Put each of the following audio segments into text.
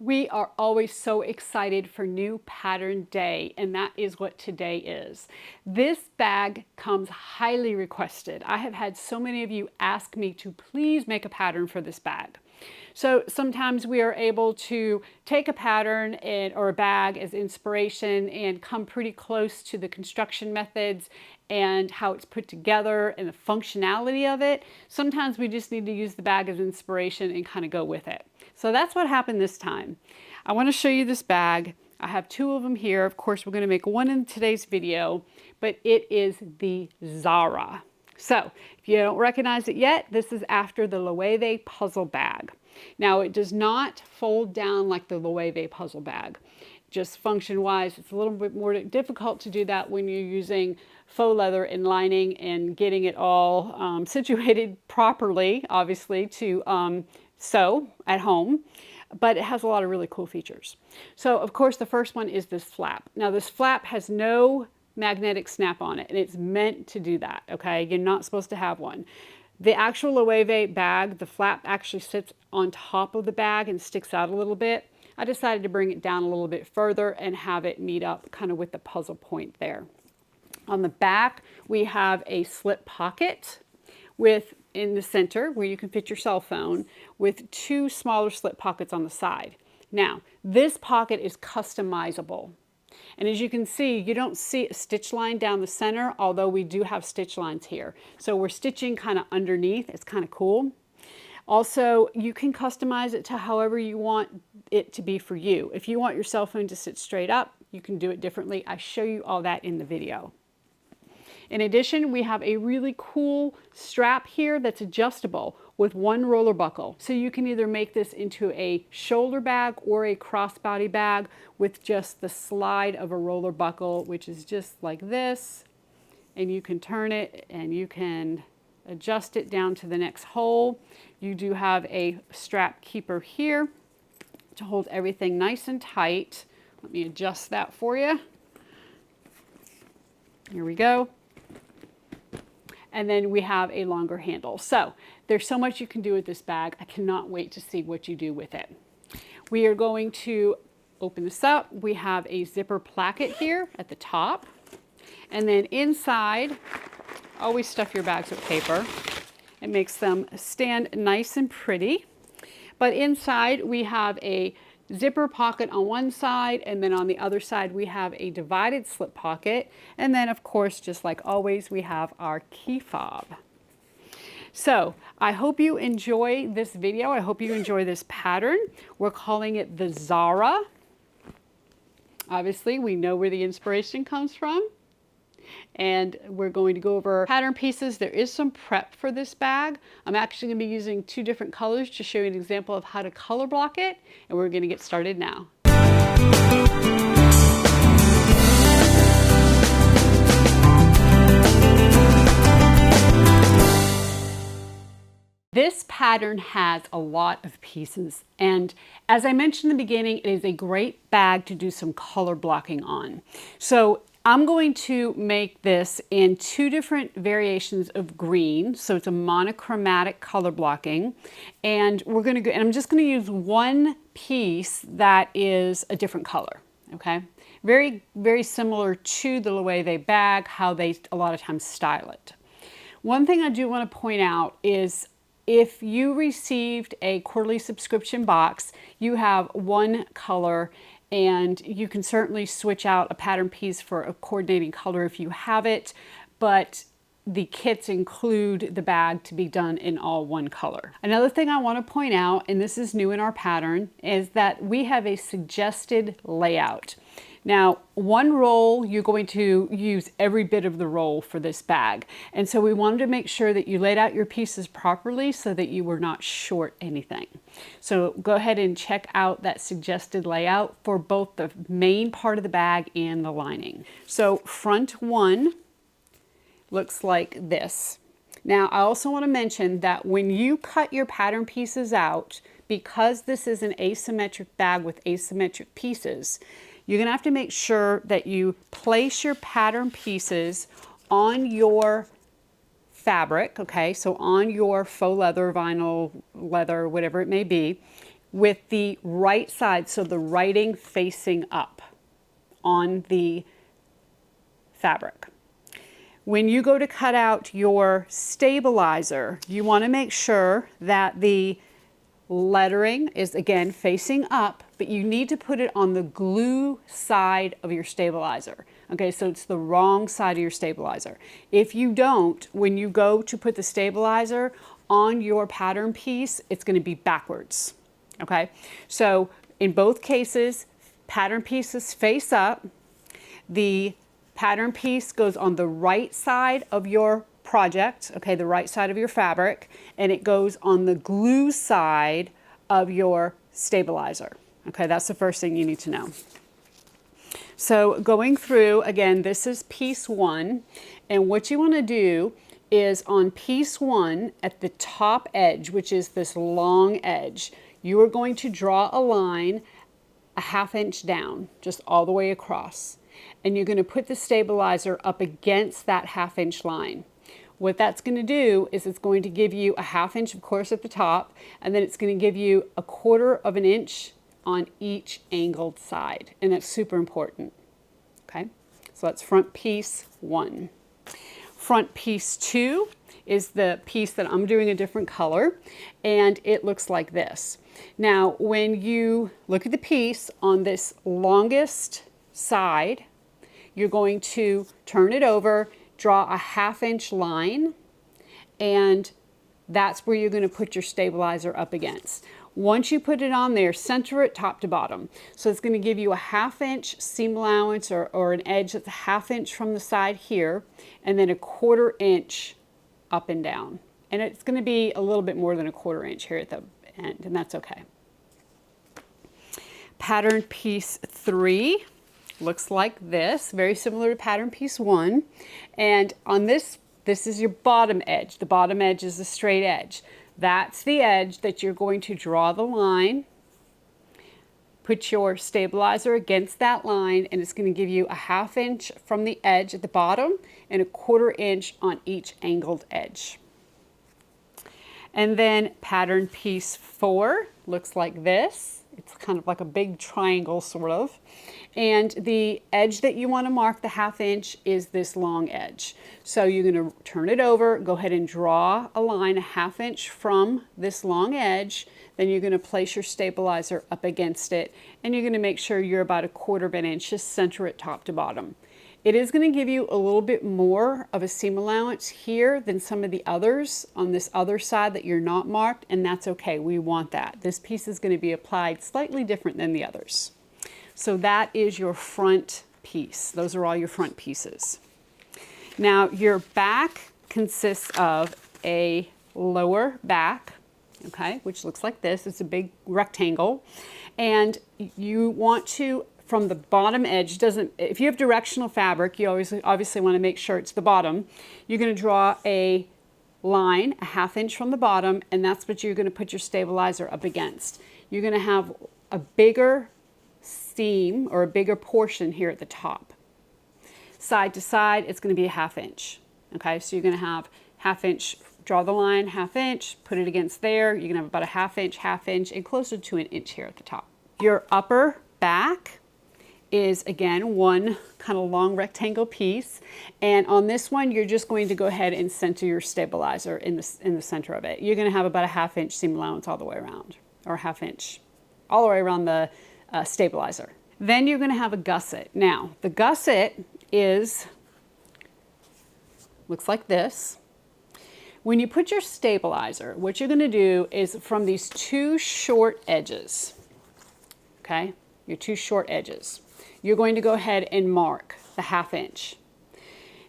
We are always so excited for new pattern day, and that is what today is. This bag comes highly requested. I have had so many of you ask me to please make a pattern for this bag. So sometimes we are able to take a pattern or a bag as inspiration and come pretty close to the construction methods and how it's put together and the functionality of it. Sometimes we just need to use the bag as inspiration and kind of go with it. So that's what happened this time. I want to show you this bag. I have two of them here. Of course, we're going to make one in today's video, but it is the Zara. So if you don't recognize it yet, this is after the Loewe Puzzle bag. Now, it does not fold down like the Loewe Puzzle bag. Just function-wise, it's a little bit more difficult to do that when you're using faux leather and lining and getting it all situated properly, obviously, to sew at home. But it has a lot of really cool features. So, of course, the first one is this flap. Now, this flap has no magnetic snap on it, and it's meant to do that, okay? You're not supposed to have one. The actual Loewe bag, the flap actually sits on top of the bag and sticks out a little bit. I decided to bring it down a little bit further and have it meet up kind of with the puzzle point there. On the back, we have a slip pocket with in the center where you can fit your cell phone with two smaller slip pockets on the side. Now, this pocket is customizable. And as you can see, you don't see a stitch line down the center, although we do have stitch lines here. So we're stitching kind of underneath. It's kind of cool. Also, you can customize it to however you want it to be for you. If you want your cell phone to sit straight up, you can do it differently. I show you all that in the video. In addition, we have a really cool strap here that's adjustable with one roller buckle. So you can either make this into a shoulder bag or a crossbody bag with just the slide of a roller buckle, which is just like this. And you can turn it and you can adjust it down to the next hole. You do have a strap keeper here to hold everything nice and tight. Let me adjust that for you. Here we go. And then we have a longer handle. So there's so much you can do with this bag. I cannot wait to see what you do with it. We are going to open this up. We have a zipper placket here at the top. And then inside, always stuff your bags with paper. It makes them stand nice and pretty. But inside we have a zipper pocket on one side, and then on the other side we have a divided slip pocket, and then of course, just like always, we have our key fob. So I hope you enjoy this video. I hope you enjoy this pattern. We're calling it the Zara. Obviously, we know where the inspiration comes from. And we're going to go over pattern pieces. There is some prep for this bag. I'm actually going to be using two different colors to show you an example of how to color block it, and we're going to get started now. This pattern has a lot of pieces, and as I mentioned in the beginning, it is a great bag to do some color blocking on. So I'm going to make this in two different variations of green. So it's a monochromatic color blocking. And we're going to go, and I'm just going to use one piece that is a different color. Okay. Very, very similar to the Loewe bag, how they a lot of times style it. One thing I do want to point out is if you received a quarterly subscription box, you have one color, and you can certainly switch out a pattern piece for a coordinating color if you have it, but the kits include the bag to be done in all one color. Another thing I want to point out, and this is new in our pattern, is that we have a suggested layout. Now, one roll, you're going to use every bit of the roll for this bag. And so we wanted to make sure that you laid out your pieces properly so that you were not short anything. So go ahead and check out that suggested layout for both the main part of the bag and the lining. So front one looks like this. Now, I also want to mention that when you cut your pattern pieces out, because this is an asymmetric bag with asymmetric pieces, you're going to have to make sure that you place your pattern pieces on your fabric, okay? So on your faux leather, vinyl, leather, whatever it may be, with the right side, so the writing facing up on the fabric. When you go to cut out your stabilizer, you want to make sure that the lettering is again facing up, but you need to put it on the glue side of your stabilizer. Okay, so it's the wrong side of your stabilizer. If you don't, when you go to put the stabilizer on your pattern piece, it's going to be backwards. Okay, so in both cases, pattern pieces face up. The pattern piece goes on the right side of your project, okay, the right side of your fabric, and it goes on the glue side of your stabilizer. Okay, that's the first thing you need to know. So going through, again, this is piece 1, and what you want to do is on piece 1 at the top edge, which is this long edge, you are going to draw a line a 1/2 inch down, just all the way across. And you're going to put the stabilizer up against that 1/2 inch line. What that's going to do is it's going to give you a 1/2 inch, of course, at the top, and then it's going to give you a 1/4 inch on each angled side. And that's super important. Okay, so that's front piece 1. Front piece 2 is the piece that I'm doing a different color, and it looks like this. Now, when you look at the piece on this longest side, you're going to turn it over, draw a 1/2 inch line, and that's where you're going to put your stabilizer up against. Once you put it on there, center it top to bottom. So it's going to give you a 1/2 inch seam allowance or an edge that's a 1/2 inch from the side here, and then a 1/4 inch up and down. And it's going to be a little bit more than a 1/4 inch here at the end, and that's okay. Pattern piece 3 looks like this, very similar to pattern piece 1. And on this is your bottom edge. The bottom edge is the straight edge. That's the edge that you're going to draw the line, put your stabilizer against that line, and it's going to give you a 1/2 inch from the edge at the bottom and a 1/4 inch on each angled edge. And then pattern piece 4 looks like this. It's kind of like a big triangle, sort of. And the edge that you want to mark, the 1/2 inch, is this long edge. So you're going to turn it over, go ahead and draw a line a 1/2 inch from this long edge. Then you're going to place your stabilizer up against it, and you're going to make sure you're about a 1/4 inch, just center it top to bottom. It is going to give you a little bit more of a seam allowance here than some of the others on this other side that you're not marked, and that's okay. We want that. This piece is going to be applied slightly different than the others. So that is your front piece. Those are all your front pieces. Now your back consists of a lower back, okay, which looks like this. It's a big rectangle, and you want to, from the bottom edge, if you have directional fabric, you obviously want to make sure it's the bottom. You're going to draw a line a 1/2 inch from the bottom, and that's what you're going to put your stabilizer up against. You're going to have a bigger seam or a bigger portion here at the top. Side to side, it's going to be a 1/2 inch. Okay, so you're going to have 1/2 inch, draw the line 1/2 inch, put it against there. You're going to have about a 1/2 inch, and closer to an inch here at the top. Your upper back is again one kind of long rectangle piece, and on this one you're just going to go ahead and center your stabilizer in the center of it. You're going to have about a 1/2 inch seam allowance all the way around, or a 1/2 inch all the way around the stabilizer. Then you're going to have a gusset. Now the gusset looks like this. When you put your stabilizer, what you're going to do is from these two short edges, okay, your two short edges, you're going to go ahead and mark the 1/2 inch.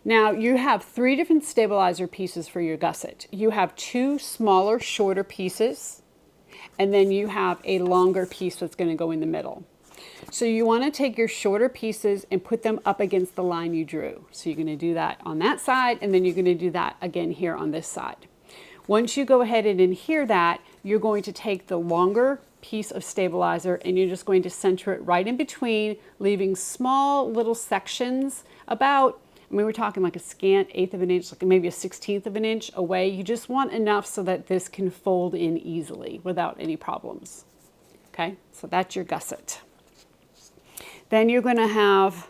Now you have 3 different stabilizer pieces for your gusset. You have 2 smaller, shorter pieces, and then you have a longer piece that's going to go in the middle. So you want to take your shorter pieces and put them up against the line you drew. So you're going to do that on that side, and then you're going to do that again here on this side. Once you go ahead and adhere that, you're going to take the longer piece of stabilizer and you're just going to center it right in between, leaving small little sections about, I mean, we're talking like a scant 1/8 of an inch, like maybe a 1/16 of an inch away. You just want enough so that this can fold in easily without any problems. Okay, so that's your gusset. Then you're going to have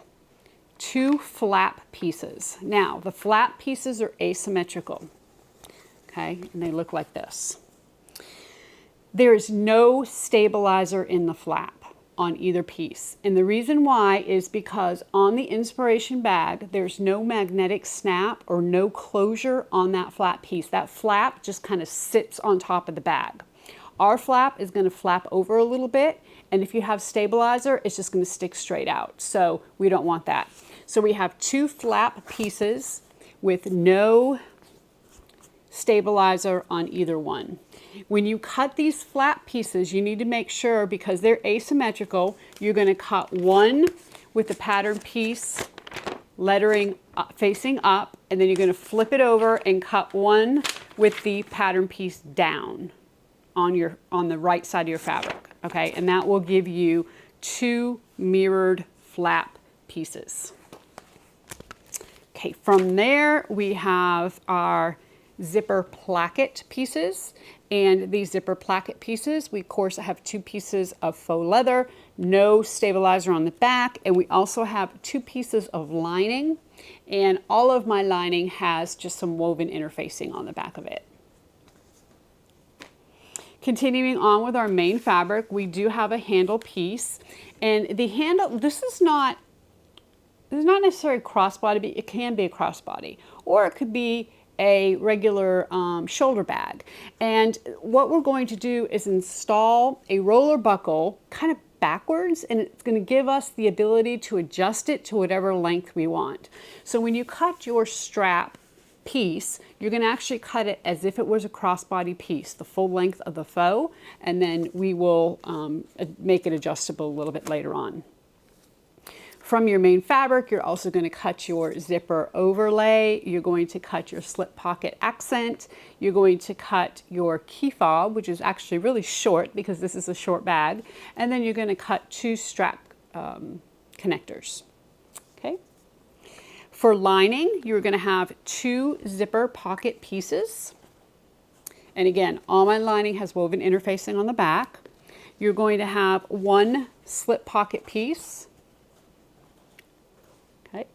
2 flap pieces. Now, the flap pieces are asymmetrical. Okay, and they look like this. There is no stabilizer in the flap on either piece. And the reason why is because on the inspiration bag, there's no magnetic snap or no closure on that flap piece. That flap just kind of sits on top of the bag. Our flap is going to flap over a little bit, and if you have stabilizer, it's just going to stick straight out. So we don't want that. So we have 2 flap pieces with no stabilizer on either one. When you cut these flap pieces, you need to make sure, because they're asymmetrical, you're going to cut one with the pattern piece lettering facing up, and then you're going to flip it over and cut one with the pattern piece down on the right side of your fabric. Okay, and that will give you 2 mirrored flap pieces. Okay, from there we have our zipper placket pieces, and these zipper placket pieces, we of course have 2 pieces of faux leather, no stabilizer on the back, and we also have 2 pieces of lining, and all of my lining has just some woven interfacing on the back of it. Continuing on with our main fabric, we do have a handle piece, and the handle, this is not necessarily crossbody, but it can be a crossbody, or it could be a regular shoulder bag. And what we're going to do is install a roller buckle kind of backwards, and it's going to give us the ability to adjust it to whatever length we want. So when you cut your strap piece, you're going to actually cut it as if it was a crossbody piece, the full length of the faux, and then we will make it adjustable a little bit later on. From your main fabric, you're also going to cut your zipper overlay, you're going to cut your slip pocket accent, you're going to cut your key fob, which is actually really short because this is a short bag, and then you're going to cut 2 strap connectors. Okay. For lining, you're going to have 2 zipper pocket pieces. And again, all my lining has woven interfacing on the back. You're going to have 1 slip pocket piece. Okay.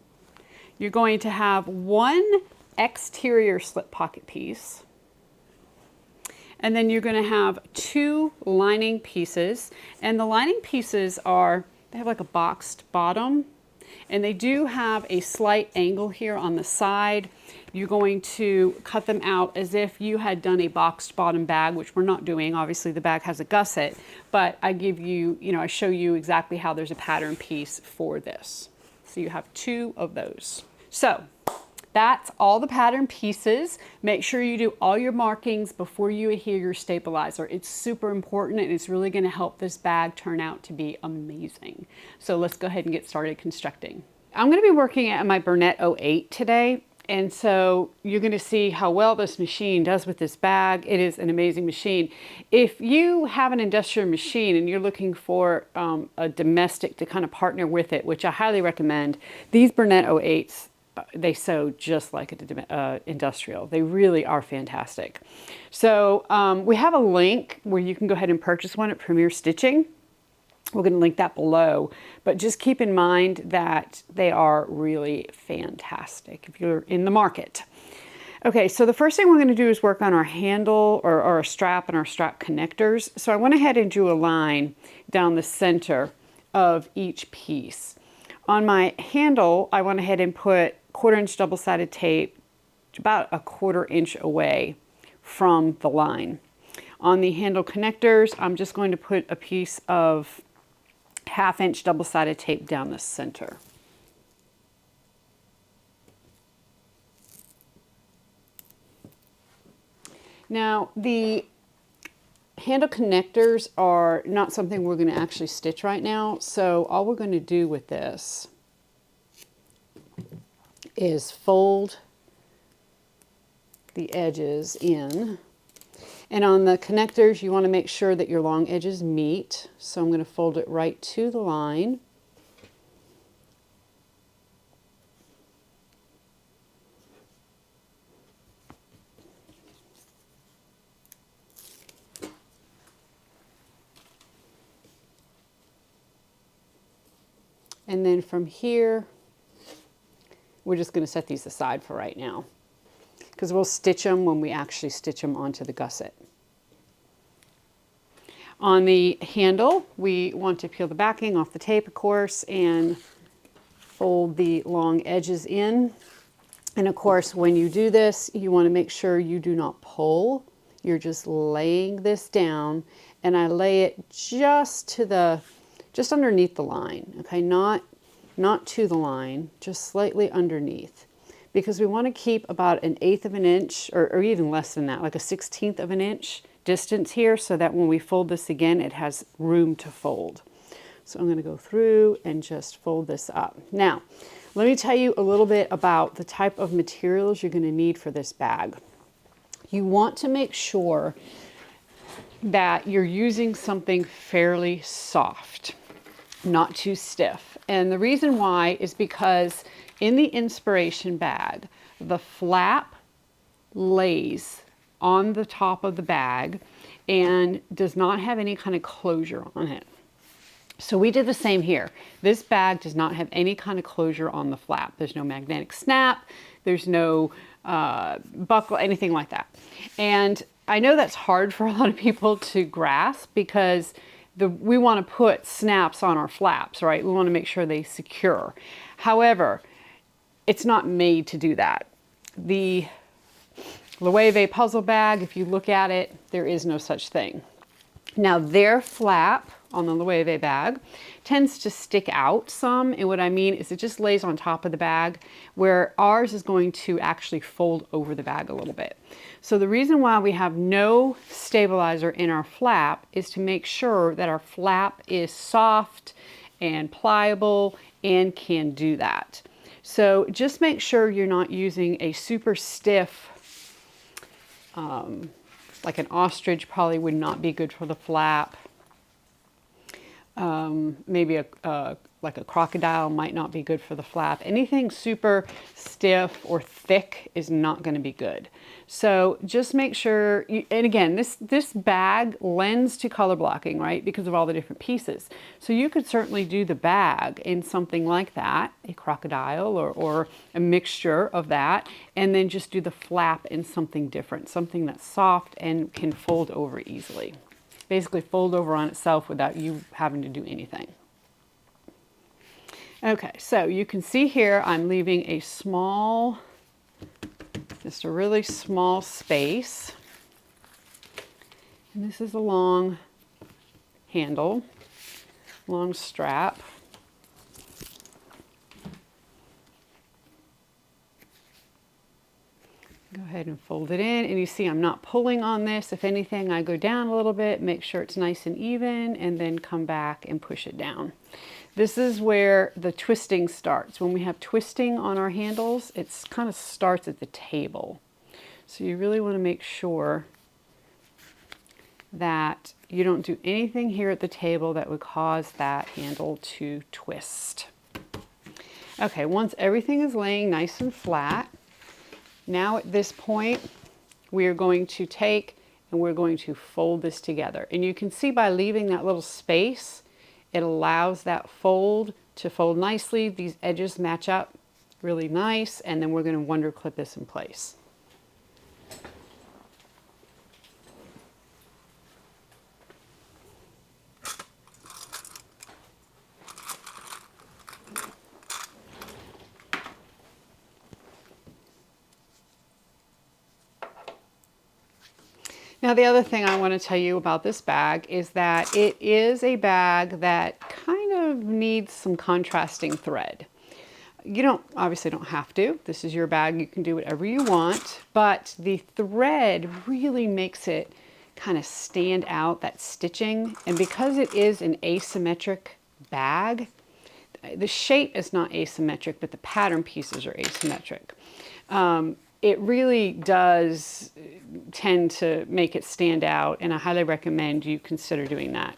You're going to have 1 exterior slip pocket piece. And then you're going to have 2 lining pieces. And the lining pieces they have like a boxed bottom. And they do have a slight angle here on the side. You're going to cut them out as if you had done a boxed bottom bag, which we're not doing. Obviously the bag has a gusset, but I give you, I show you exactly how there's a pattern piece for this. So you have 2 of those. So that's all the pattern pieces. Make sure you do all your markings before you adhere your stabilizer. It's super important, and it's really going to help this bag turn out to be amazing. So let's go ahead and get started constructing. I'm going to be working at my Bernat 08 today, and so you're going to see how well this machine does with this bag. It is an amazing machine. If you have an industrial machine and you're looking for a domestic to kind of partner with it, which I highly recommend, these Bernat 08s, they sew just like an industrial. They really are fantastic. So we have a link where you can go ahead and purchase one at Premier Stitching. We're going to link that below, but just keep in mind that they are really fantastic if you're in the market. Okay, so the first thing we're going to do is work on our handle or our strap and our strap connectors. So I went ahead and drew a line down the center of each piece. On my handle, I went ahead and put 1/4 inch double-sided tape about a 1/4 inch away from the line. On the handle connectors, I'm just going to put a piece of 1/2 inch double-sided tape down the center. Now, the handle connectors are not something we're going to actually stitch right now, so all we're going to do with this is fold the edges in. And on the connectors, you want to make sure that your long edges meet. So I'm going to fold it right to the line. And then from here, we're just going to set these aside for right now, because we'll stitch them when we actually stitch them onto the gusset. On the handle, we want to peel the backing off the tape, of course, and fold the long edges in. And of course, when you do this, you want to make sure you do not pull. You're just laying this down, and I lay it just underneath the line, okay? Not to the line, just slightly underneath, because we want to keep about 1/8 of an inch, or even less than that, like a 1/16 of an inch distance here, so that when we fold this again, it has room to fold. So I'm going to go through and just fold this up. Now, let me tell you a little bit about the type of materials you're going to need for this bag. You want to make sure that you're using something fairly soft, not too stiff. And the reason why is because in the inspiration bag, the flap lays on the top of the bag and does not have any kind of closure on it. So we did the same here. This bag does not have any kind of closure on the flap. There's no magnetic snap, there's no buckle, anything like that. And I know that's hard for a lot of people to grasp, because we want to put snaps on our flaps, right? We want to make sure they secure. However, it's not made to do that. The Loewe Puzzle bag, if you look at it, there is no such thing. Now, their flap on the Loewe bag tends to stick out some, and what I mean is it just lays on top of the bag, where ours is going to actually fold over the bag a little bit. So the reason why we have no stabilizer in our flap is to make sure that our flap is soft and pliable and can do that. So just make sure you're not using a super stiff, like an ostrich probably would not be good for the flap. Maybe like a crocodile might not be good for the flap. Anything super stiff or thick is not going to be good. So just make sure, and again, this bag lends to color blocking, right? Because of all the different pieces. So you could certainly do the bag in something like that, a crocodile or a mixture of that, and then just do the flap in something different, something that's soft and can fold over easily. Basically fold over on itself without you having to do anything. Okay, so you can see here I'm leaving a small, just a really small space. And this is a long handle, long strap. Go ahead and fold it in, and you see I'm not pulling on this. If anything, I go down a little bit, make sure it's nice and even, and then come back and push it down. This is where the twisting starts. When we have twisting on our handles, it kind of starts at the table. So you really want to make sure that you don't do anything here at the table that would cause that handle to twist. Okay, once everything is laying nice and flat, now at this point, we are going to take and we're going to fold this together. And you can see by leaving that little space, it allows that fold to fold nicely. These edges match up really nice, and then we're going to wonder clip this in place. Now, the other thing I want to tell you about this bag is that it is a bag that kind of needs some contrasting thread. You obviously don't have to. This is your bag. You can do whatever you want, but the thread really makes it kind of stand out, that stitching. And because it is an asymmetric bag, the shape is not asymmetric, but the pattern pieces are asymmetric. It really does tend to make it stand out, and I highly recommend you consider doing that.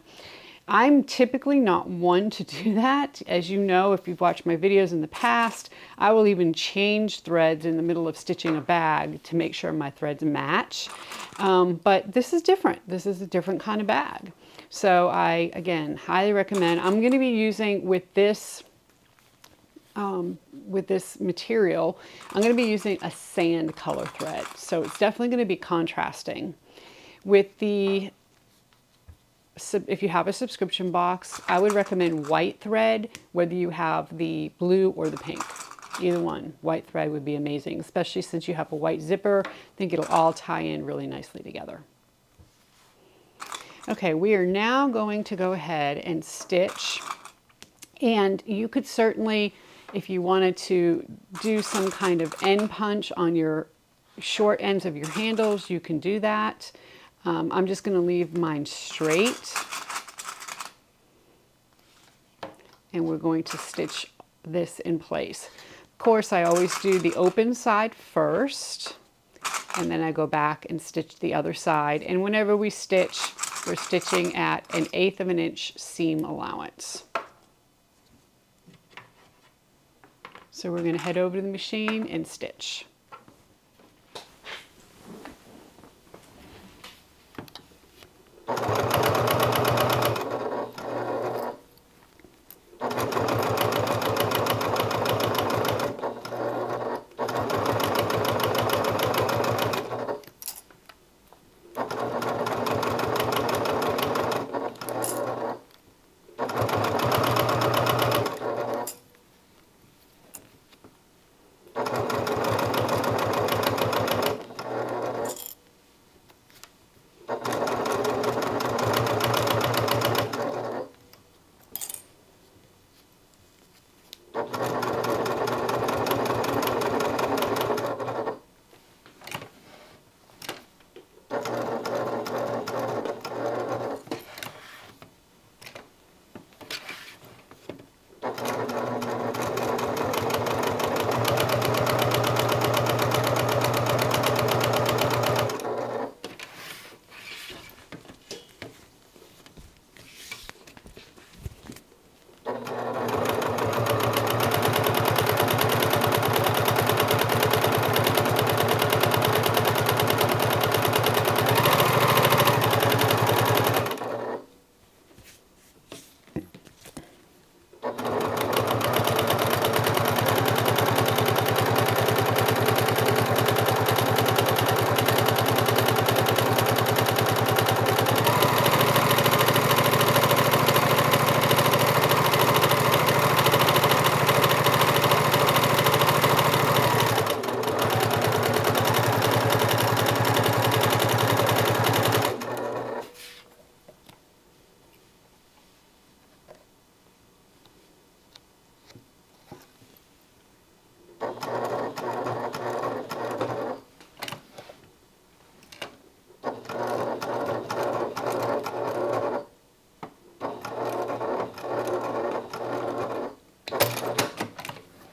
I'm typically not one to do that. As you know, if you've watched my videos in the past, I will even change threads in the middle of stitching a bag to make sure my threads match. But this is different. This is a different kind of bag. So I, again, highly recommend. I'm going to be using with this with this material, I'm going to be using a sand color thread. So it's definitely going to be contrasting. With the, if you have a subscription box, I would recommend white thread, whether you have the blue or the pink. Either one, white thread would be amazing, especially since you have a white zipper. I think it'll all tie in really nicely together. Okay, we are now going to go ahead and stitch. And you could certainly, if you wanted to do some kind of end punch on your short ends of your handles, you can do that. I'm just going to leave mine straight. And we're going to stitch this in place. Of course, I always do the open side first, and then I go back and stitch the other side. And whenever we stitch, we're stitching at 1/8 of an inch seam allowance. So we're going to head over to the machine and stitch.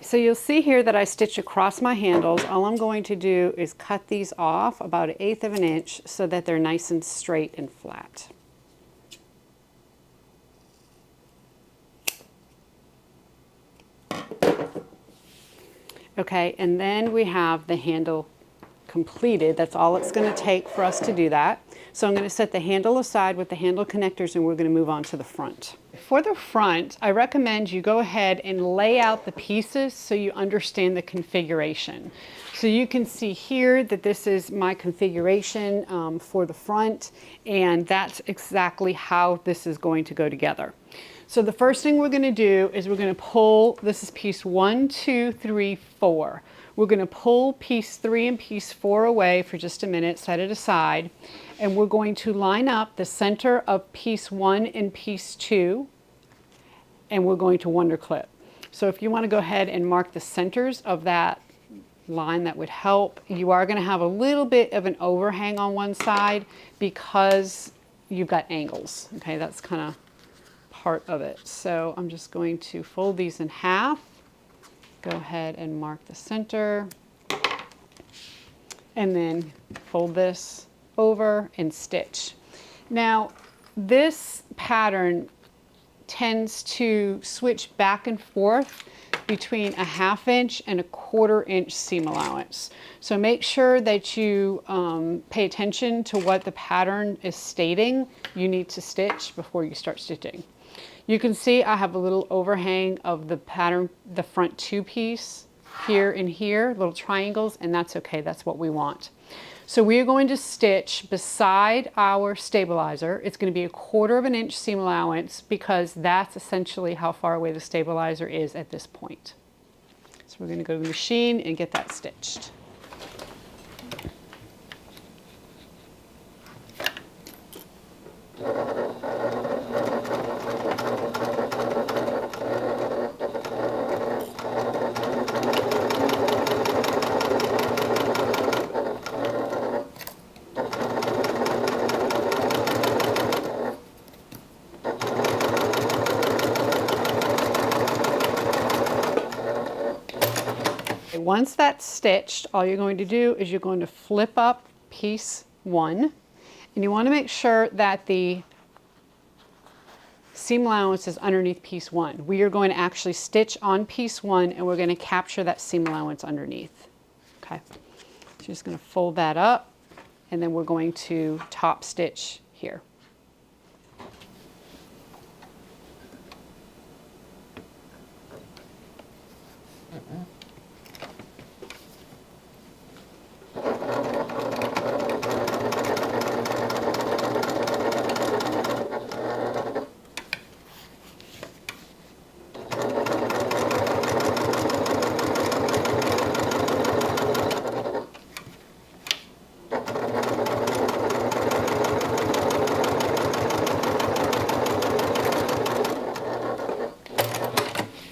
So you'll see here that I stitch across my handles. All I'm going to do is cut these off about 1/8 of an inch so that they're nice and straight and flat. Okay, and then we have the handle completed. That's all it's going to take for us to do that. So I'm going to set the handle aside with the handle connectors, and we're going to move on to the front. For the front, I recommend you go ahead and lay out the pieces so you understand the configuration. So you can see here that this is my configuration for the front, and that's exactly how this is going to go together. So the first thing we're going to do is we're going to pull, this is piece 1, 2, 3, 4. We're going to pull piece 3 and piece 4 away for just a minute, set it aside, and we're going to line up the center of piece 1 and piece 2, and we're going to wonder clip. So if you want to go ahead and mark the centers of that line, that would help. You are going to have a little bit of an overhang on one side because you've got angles. Okay, that's kind of part of it. So I'm just going to fold these in half. Go ahead and mark the center, and then fold this over and stitch. Now, this pattern tends to switch back and forth between a 1/2 inch and a 1/4 inch seam allowance. So make sure that you pay attention to what the pattern is stating you need to stitch before you start stitching. You can see I have a little overhang of the pattern, the front two piece here and here, little triangles, and that's okay, that's what we want. So we are going to stitch beside our stabilizer. It's going to be 1/4 inch seam allowance because that's essentially how far away the stabilizer is at this point. So we're going to go to the machine and get that stitched. Once that's stitched, all you're going to do is you're going to flip up piece 1, and you want to make sure that the seam allowance is underneath piece 1. We are going to actually stitch on piece 1, and we're going to capture that seam allowance underneath. Okay, so just going to fold that up, and then we're going to top stitch here.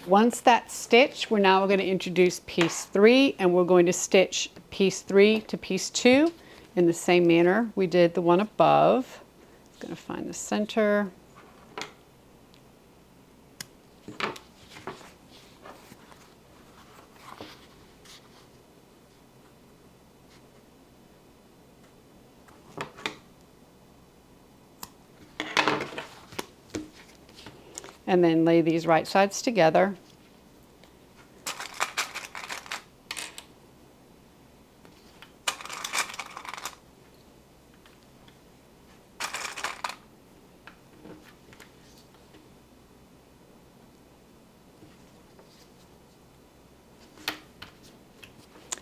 Once that's stitched, we're now going to introduce piece 3, and we're going to stitch piece 3 to piece 2 in the same manner we did the one above. I'm going to find the center. And then lay these right sides together.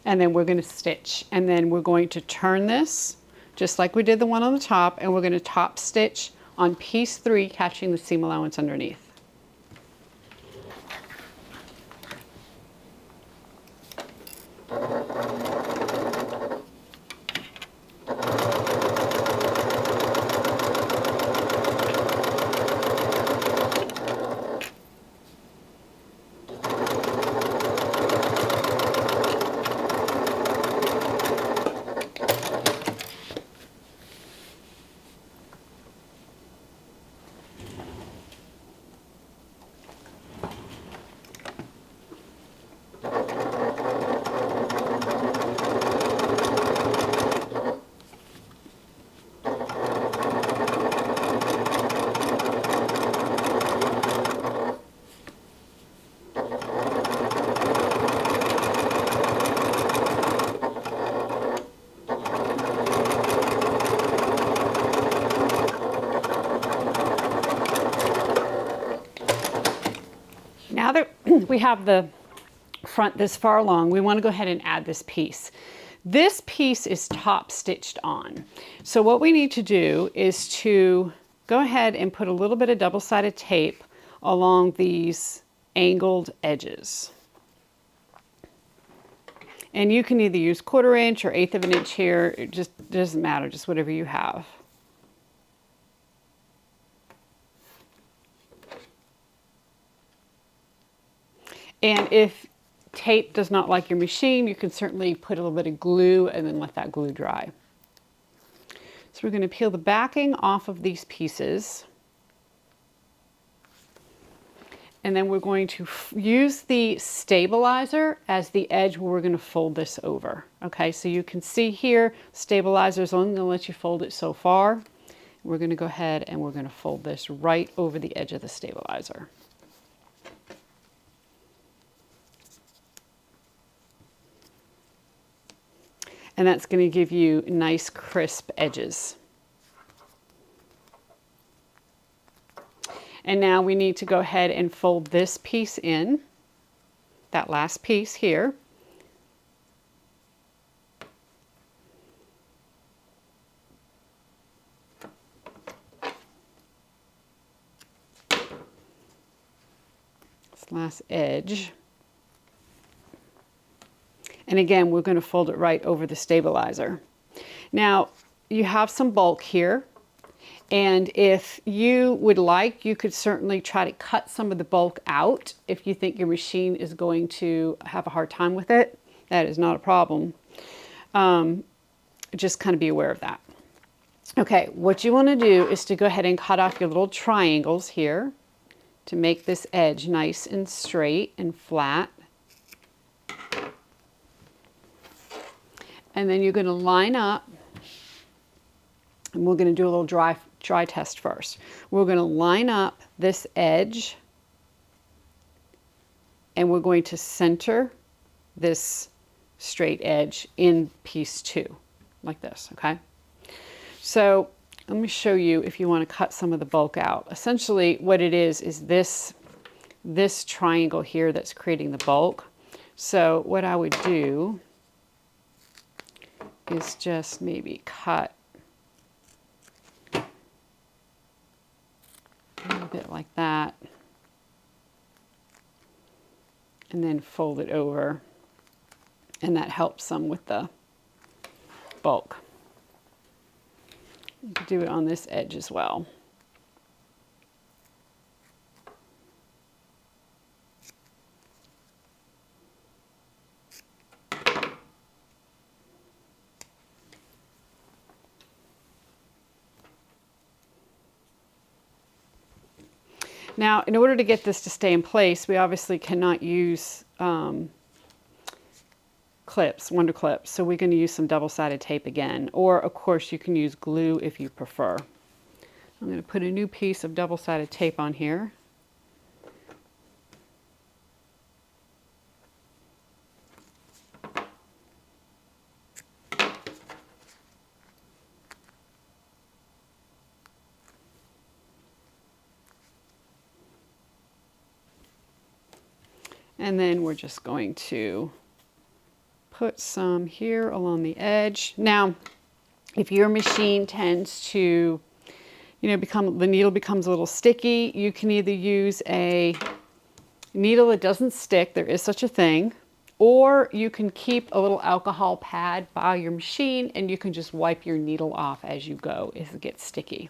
And then we're going to stitch, and then we're going to turn this just like we did the one on the top, and we're going to top stitch on piece 3, catching the seam allowance underneath. Now that we have the front this far along, we want to go ahead and add this piece. This piece is top stitched on. So what we need to do is to go ahead and put a little bit of double-sided tape along these angled edges. And you can either use 1/4 inch or 1/8 of an inch here. It just doesn't matter, just whatever you have. And if tape does not like your machine, you can certainly put a little bit of glue and then let that glue dry. So we're going to peel the backing off of these pieces. And then we're going to use the stabilizer as the edge where we're going to fold this over. Okay, so you can see here, stabilizer is only going to let you fold it so far. We're going to go ahead and we're going to fold this right over the edge of the stabilizer. And that's going to give you nice crisp edges. And now we need to go ahead and fold this piece in, that last piece here. This last edge. And again, we're going to fold it right over the stabilizer. Now, you have some bulk here. And if you would like, you could certainly try to cut some of the bulk out if you think your machine is going to have a hard time with it. That is not a problem. Just kind of be aware of that. Okay, what you want to do is to go ahead and cut off your little triangles here to make this edge nice and straight and flat. And then you're going to line up, and we're going to do a little dry test first. We're going to line up this edge, and we're going to center this straight edge in piece 2, like this, okay? So let me show you if you want to cut some of the bulk out. Essentially what it is this triangle here that's creating the bulk. So what I would do is just maybe cut a little bit like that, and then fold it over, and that helps some with the bulk. You can do it on this edge as well. Now, in order to get this to stay in place, we obviously cannot use clips, wonder clips. So we're going to use some double-sided tape again. Or, of course, you can use glue if you prefer. I'm going to put a new piece of double-sided tape on here. And then we're just going to put some here along the edge. Now, if your machine tends to, the needle becomes a little sticky, you can either use a needle that doesn't stick, there is such a thing, or you can keep a little alcohol pad by your machine and you can just wipe your needle off as you go if it gets sticky.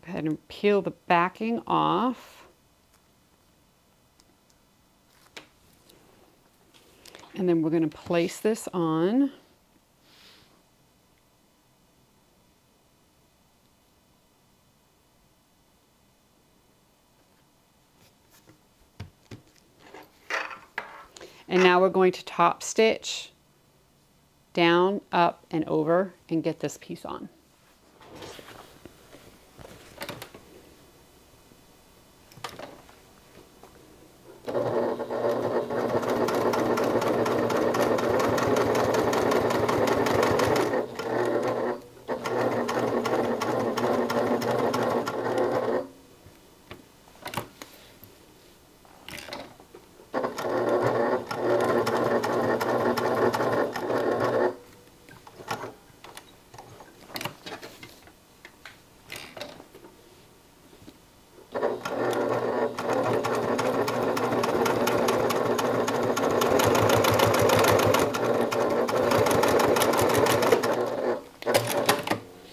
Go ahead and peel the backing off. And then we're going to place this on. And now we're going to top stitch down, up, and over and get this piece on.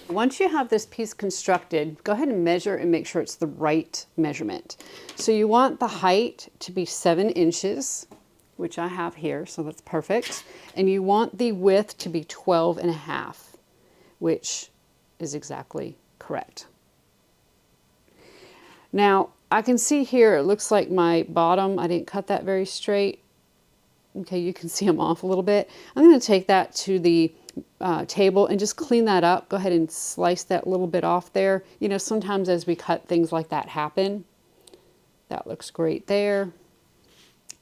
Once you have this piece constructed, go ahead and measure and make sure it's the right measurement. So you want the height to be 7 inches, which I have here, so that's perfect. And you want the width to be 12.5, which is exactly correct. Now, I can see here, it looks like my bottom, I didn't cut that very straight. Okay, you can see I'm off a little bit. I'm going to take that to the table and just clean that up. Go ahead and slice that little bit off there. Sometimes as we cut, things like that happen. That looks great there.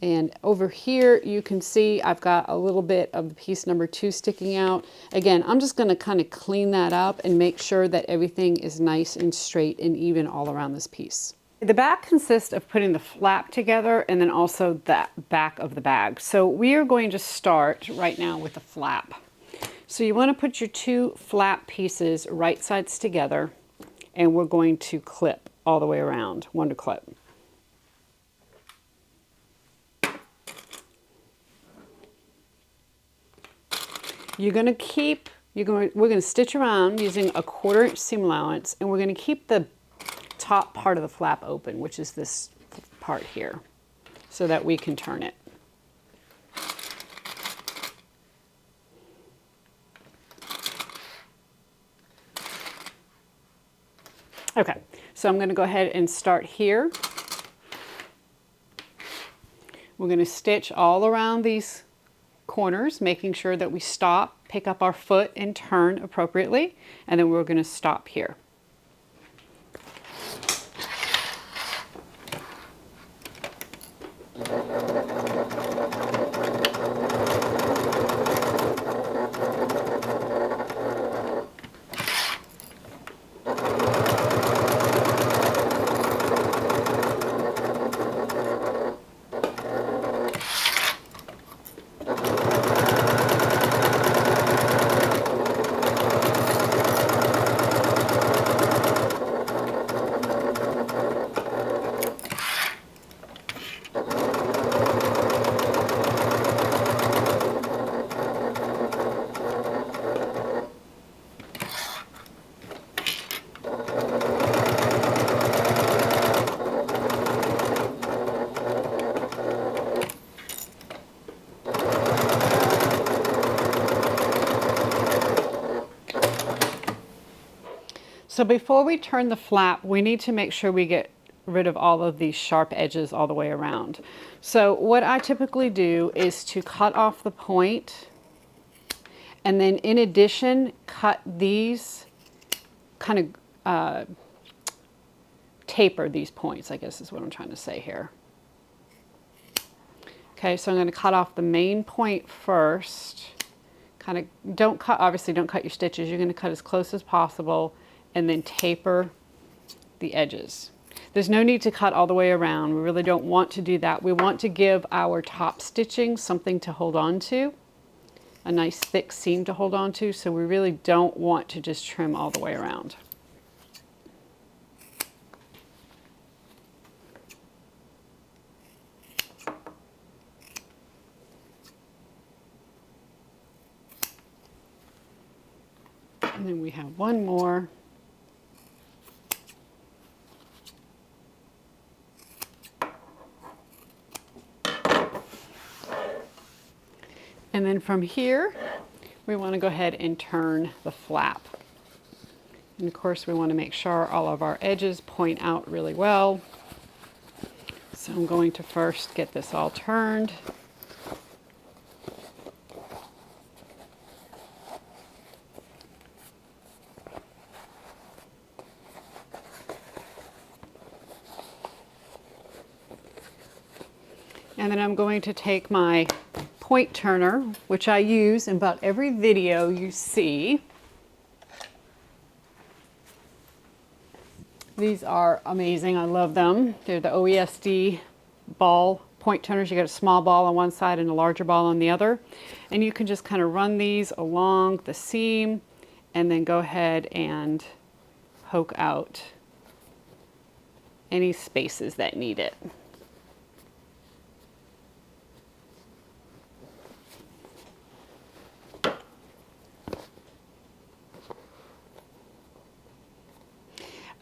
And over here, you can see I've got a little bit of the piece number 2 sticking out. Again, I'm just gonna kind of clean that up and make sure that everything is nice and straight and even all around this piece. The back consists of putting the flap together and then also the back of the bag. So we are going to start right now with the flap. So you want to put your 2 flap pieces right sides together, and we're going to clip all the way around, one to clip. We're going to stitch around using a 1/4 inch seam allowance, and we're going to keep the top part of the flap open, which is this part here, so that we can turn it. Okay, so I'm going to go ahead and start here. We're going to stitch all around these corners, making sure that we stop, pick up our foot and turn appropriately, and then we're going to stop here. So before we turn the flap, we need to make sure we get rid of all of these sharp edges all the way around. So what I typically do is to cut off the point, and then in addition, cut these, kind of taper these points, I guess is what I'm trying to say here. Okay, so I'm going to cut off the main point first. Kind of, obviously don't cut your stitches. You're going to cut as close as possible, and then taper the edges. There's no need to cut all the way around. We really don't want to do that. We want to give our top stitching something to hold on to, a nice thick seam to hold on to, so we really don't want to just trim all the way around. And then we have one more. And then from here, we want to go ahead and turn the flap. And of course, we want to make sure all of our edges point out really well. So I'm going to first get this all turned. And then I'm going to take my point turner, which I use in about every video you see. These are amazing, I love them. They're the OESD ball point turners. You got a small ball on one side and a larger ball on the other. And you can just kind of run these along the seam and then go ahead and poke out any spaces that need it.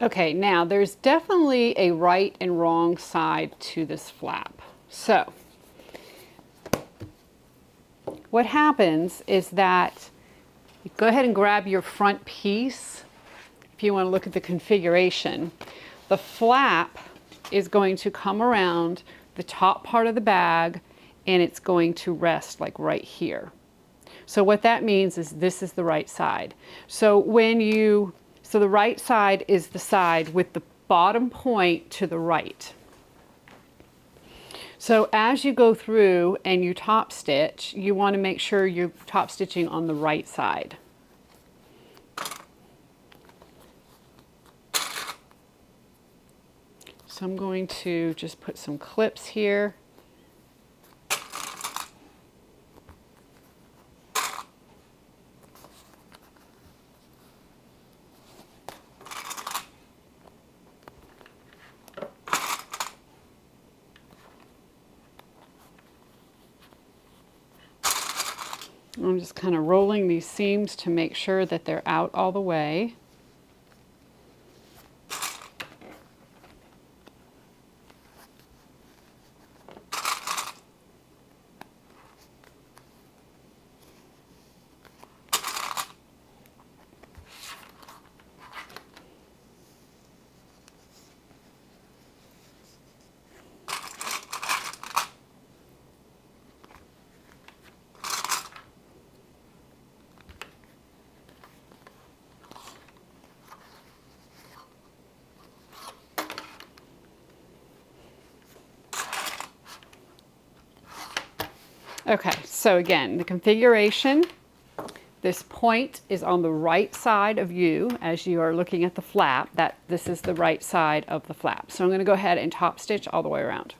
Okay, now there's definitely a right and wrong side to this flap. So what happens is that you go ahead and grab your front piece. If you want to look at the configuration, the flap is going to come around the top part of the bag and it's going to rest like right here. So what that means is this is the right side. So the right side is the side with the bottom point to the right. So as you go through and you top stitch, you want to make sure you're top stitching on the right side. So I'm going to just put some clips here. I'm just kind of rolling these seams to make sure that they're out all the way. Okay, so again, the configuration, this point is on the right side of you as you are looking at the flap. This is the right side of the flap. So I'm going to go ahead and top stitch all the way around.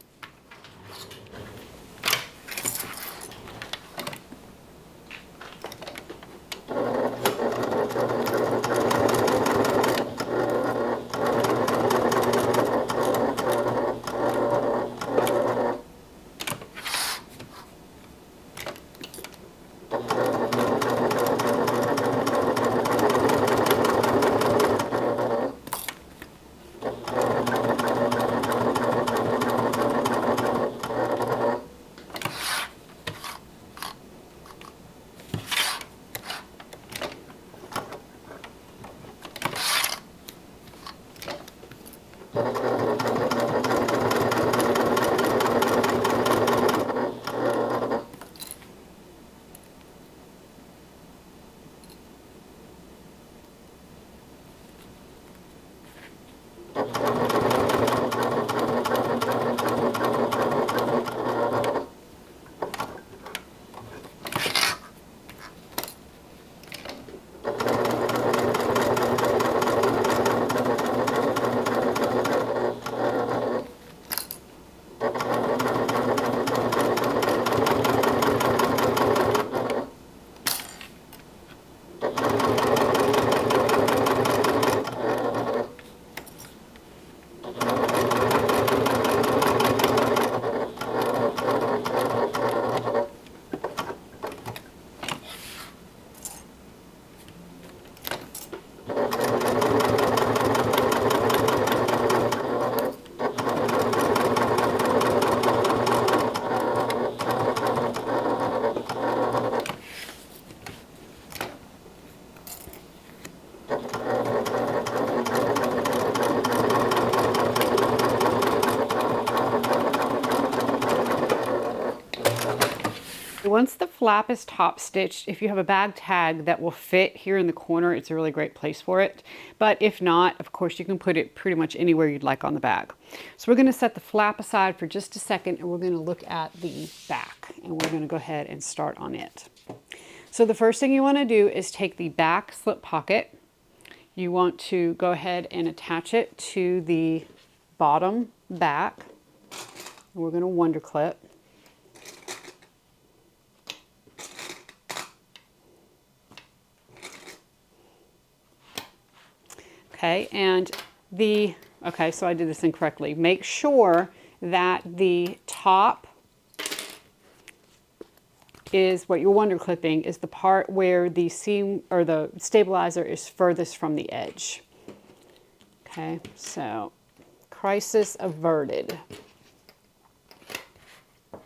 Once the flap is top stitched, if you have a bag tag that will fit here in the corner, it's a really great place for it. But if not, of course, you can put it pretty much anywhere you'd like on the bag. So we're going to set the flap aside for just a second and we're going to look at the back and we're going to go ahead and start on it. So the first thing you want to do is take the back slip pocket. You want to go ahead and attach it to the bottom back. We're going to wonder clip. Okay, and okay, so I did this incorrectly. Make sure that the top is what you're wonder clipping is the part where the seam or the stabilizer is furthest from the edge. Okay, so crisis averted.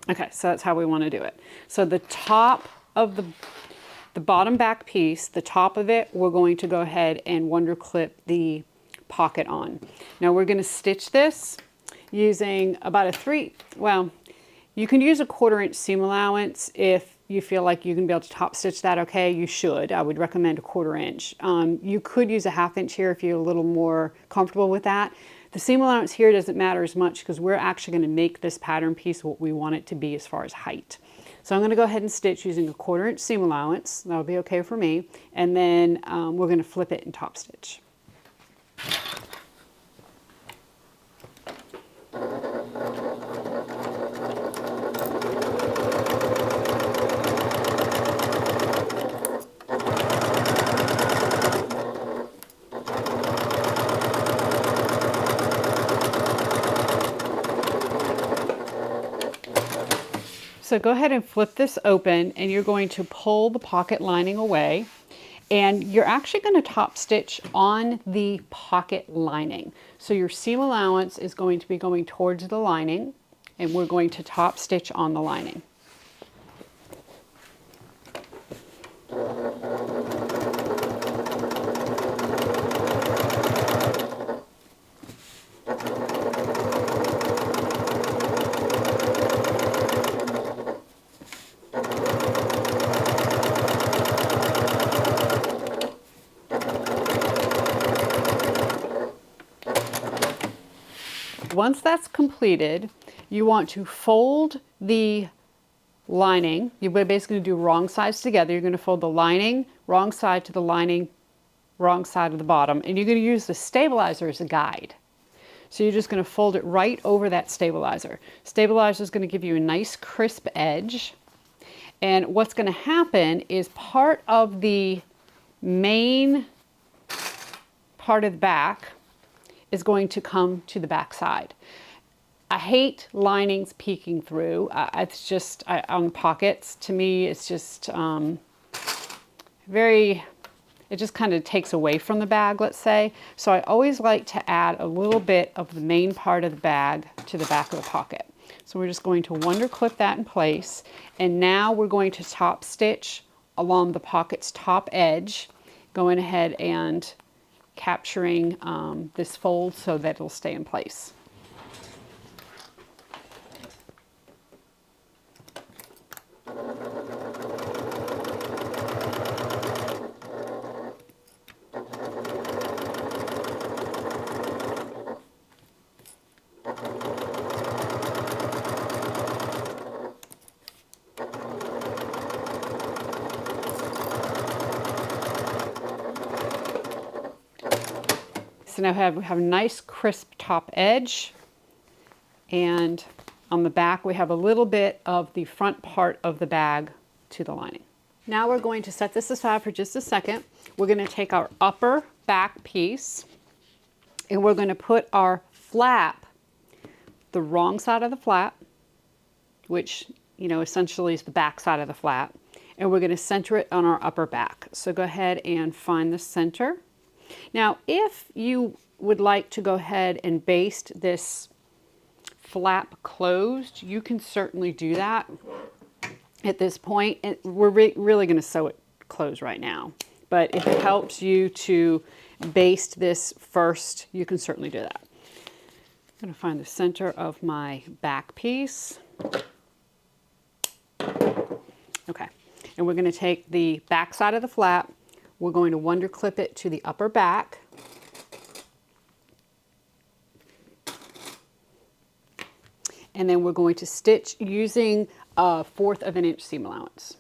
Okay, so that's how we want to do it. So the top of the bottom back piece, the top of it, we're going to go ahead and wonder clip the pocket on. Now we're going to stitch this using about you can use a 1/4 inch seam allowance if you feel like you can be able to top stitch that okay. You should. I would recommend a 1/4 inch. You could use a 1/2 inch here if you're a little more comfortable with that. The seam allowance here doesn't matter as much because we're actually going to make this pattern piece what we want it to be as far as height. So I'm going to go ahead and stitch using a 1/4 inch seam allowance. That'll be okay for me. And then we're going to flip it and top stitch. So go ahead and flip this open, and you're going to pull the pocket lining away, and you're actually going to top stitch on the pocket lining. So your seam allowance is going to be going towards the lining, and we're going to top stitch on the lining. Once that's completed, you want to fold the lining. You're basically going to do wrong sides together. You're going to fold the lining, wrong side to the lining, wrong side of the bottom, and you're going to use the stabilizer as a guide. So you're just going to fold it right over that stabilizer. Stabilizer is going to give you a nice crisp edge. And what's going to happen is part of the main part of the back is going to come to the back side. I hate linings peeking through. It's just, on pockets, to me, it's just it just kind of takes away from the bag, let's say. So I always like to add a little bit of the main part of the bag to the back of the pocket. So we're just going to wonder clip that in place. And now we're going to top stitch along the pocket's top edge, going ahead and capturing this fold so that it'll stay in place. So now we have a nice crisp top edge, and on the back we have a little bit of the front part of the bag to the lining. Now we're going to set this aside for just a second. We're going to take our upper back piece and we're going to put our flap, the wrong side of the flap, which essentially is the back side of the flap, and we're going to center it on our upper back. So go ahead and find the center. Now, if you would like to go ahead and baste this flap closed, you can certainly do that at this point. And we're really going to sew it closed right now. But if it helps you to baste this first, you can certainly do that. I'm going to find the center of my back piece. Okay, and we're going to take the back side of the flap. We're going to wonder clip it to the upper back. And then we're going to stitch using a 1/4 of an inch seam allowance.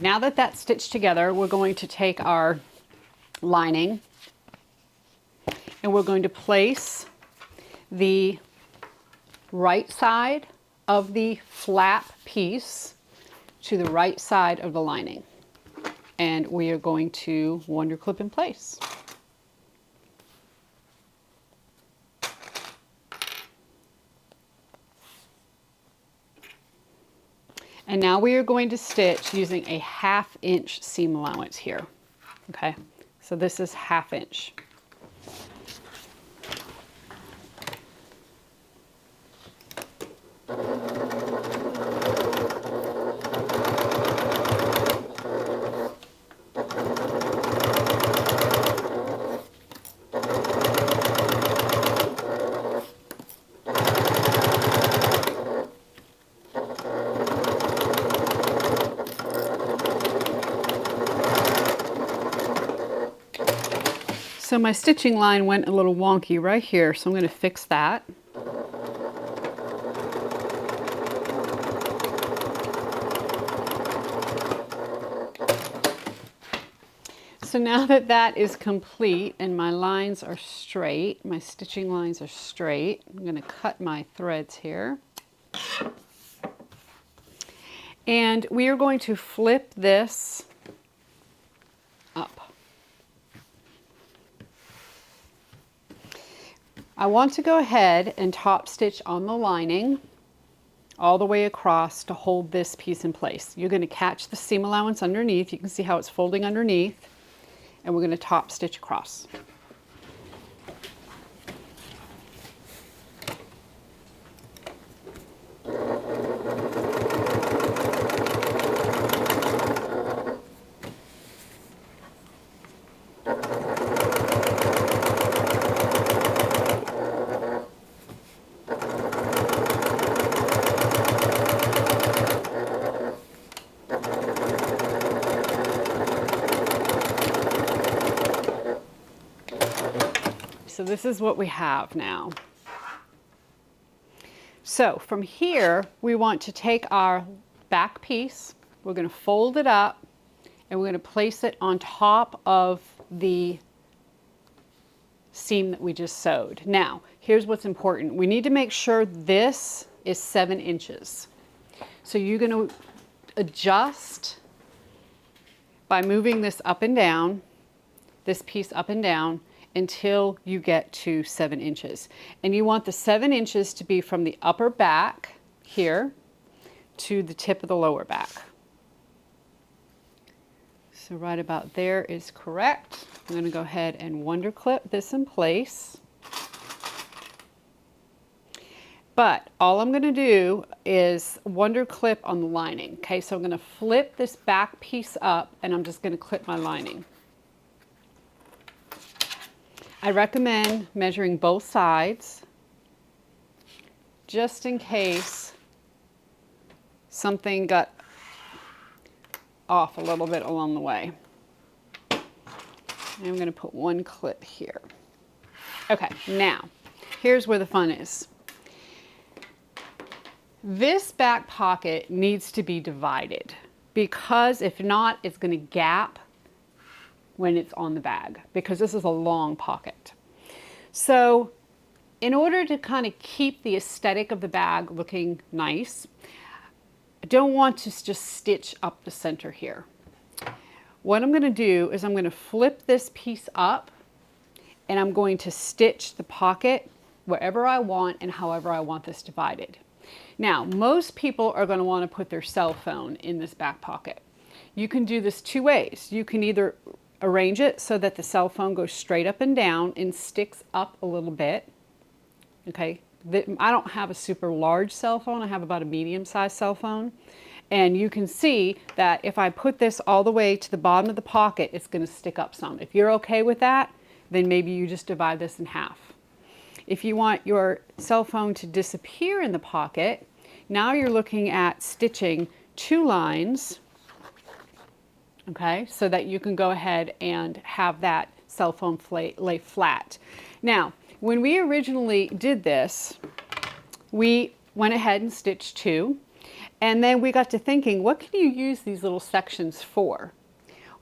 Now that that's stitched together, we're going to take our lining and we're going to place the right side of the flap piece to the right side of the lining. And we are going to wonder clip in place. And now we are going to stitch using a 1/2 inch seam allowance here. Okay, so this is 1/2 inch. So my stitching line went a little wonky right here, so I'm going to fix that. So now that that is complete and my lines are straight, my stitching lines are straight, I'm going to cut my threads here. And we are going to flip this up. I want to go ahead and top stitch on the lining all the way across to hold this piece in place. You're going to catch the seam allowance underneath. You can see how it's folding underneath. And we're going to top stitch across. So this is what we have now. So from here, we want to take our back piece, we're going to fold it up, and we're going to place it on top of the seam that we just sewed. Now, here's what's important. We need to make sure this is 7 inches. So you're going to adjust by moving this up and down, this piece up and down, until you get to 7 inches. And you want the 7 inches to be from the upper back here to the tip of the lower back. So right about there is correct. I'm going to go ahead and wonder clip this in place. But all I'm going to do is wonder clip on the lining. Okay, so I'm going to flip this back piece up and I'm just going to clip my lining. I recommend measuring both sides just in case something got off a little bit along the way. And I'm going to put one clip here. Okay, now here's where the fun is. This back pocket needs to be divided because if not, it's going to gap when it's on the bag because this is a long pocket. So in order to kind of keep the aesthetic of the bag looking nice, I don't want to just stitch up the center here. What I'm going to do is I'm going to flip this piece up and I'm going to stitch the pocket wherever I want and however I want this divided. Now, most people are going to want to put their cell phone in this back pocket. You can do this 2 ways. You can either arrange it so that the cell phone goes straight up and down and sticks up a little bit. Okay, I don't have a super large cell phone. I have about a medium-sized cell phone. And you can see that if I put this all the way to the bottom of the pocket, it's going to stick up some. If you're okay with that, then maybe you just divide this in half. If you want your cell phone to disappear in the pocket, now you're looking at stitching 2 lines, okay, so that you can go ahead and have that cell phone lay flat. Now, when we originally did this, we went ahead and stitched 2, and then we got to thinking, what can you use these little sections for?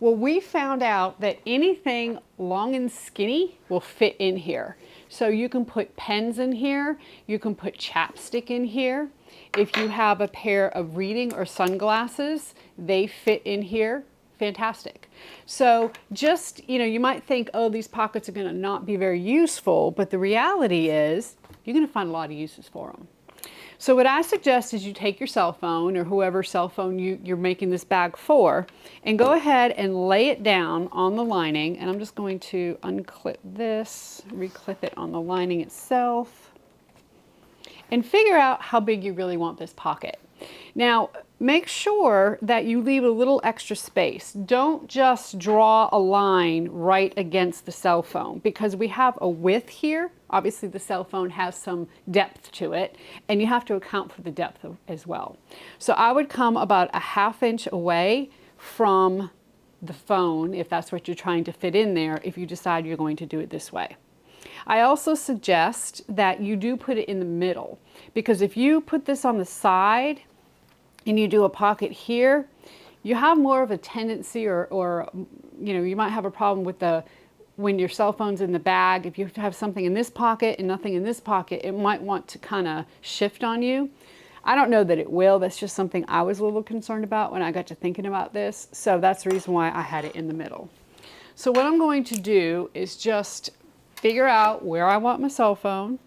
Well, we found out that anything long and skinny will fit in here. So you can put pens in here, you can put chapstick in here. If you have a pair of reading or sunglasses, they fit in here. Fantastic. So just, you might think, oh, these pockets are going to not be very useful, but the reality is you're going to find a lot of uses for them. So what I suggest is you take your cell phone or whoever cell phone you're making this bag for and go ahead and lay it down on the lining. And I'm just going to unclip this, reclip it on the lining itself, and figure out how big you really want this pocket. Now, make sure that you leave a little extra space. Don't just draw a line right against the cell phone because we have a width here. Obviously, the cell phone has some depth to it, and you have to account for the depth as well. So I would come about a 1/2 inch away from the phone, if that's what you're trying to fit in there, if you decide you're going to do it this way. I also suggest that you do put it in the middle, because if you put this on the side and you do a pocket here, you have more of a tendency, or you know, you might have a problem with when your cell phone's in the bag. If you have something in this pocket and nothing in this pocket, it might want to kind of shift on you. I don't know that it will. That's just something I was a little concerned about when I got to thinking about this. So that's the reason why I had it in the middle. So what I'm going to do is just figure out where I want my cell phone.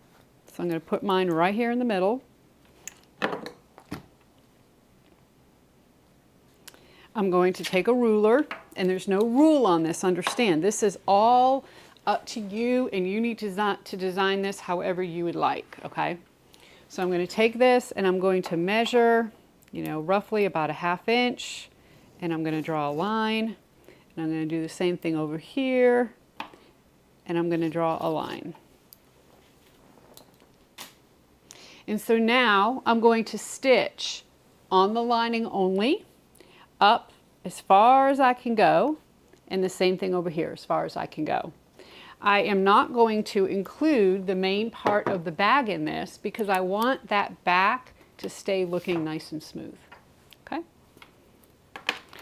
So I'm going to put mine right here in the middle. I'm going to take a ruler, and there's no rule on this, understand. This is all up to you, and you need to design this however you would like, okay? So I'm going to take this and I'm going to measure, you know, roughly about a 1/2 inch, and I'm going to draw a line, and I'm going to do the same thing over here, and I'm going to draw a line. And so now I'm going to stitch on the lining only, up as far as I can go, and the same thing over here as far as I can go. I am not going to include the main part of the bag in this because I want that back to stay looking nice and smooth. Okay?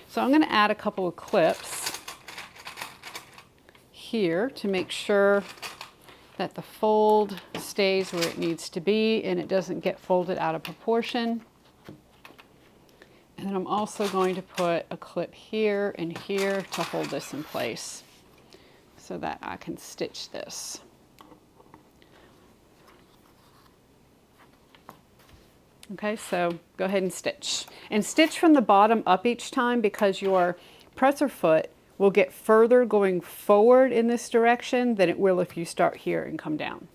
So I'm going to add a couple of clips here to make sure that the fold stays where it needs to be and it doesn't get folded out of proportion. And then I'm also going to put a clip here and here to hold this in place so that I can stitch this. Okay, so go ahead and stitch. And stitch from the bottom up each time, because your presser foot will get further going forward in this direction than it will if you start here and come down.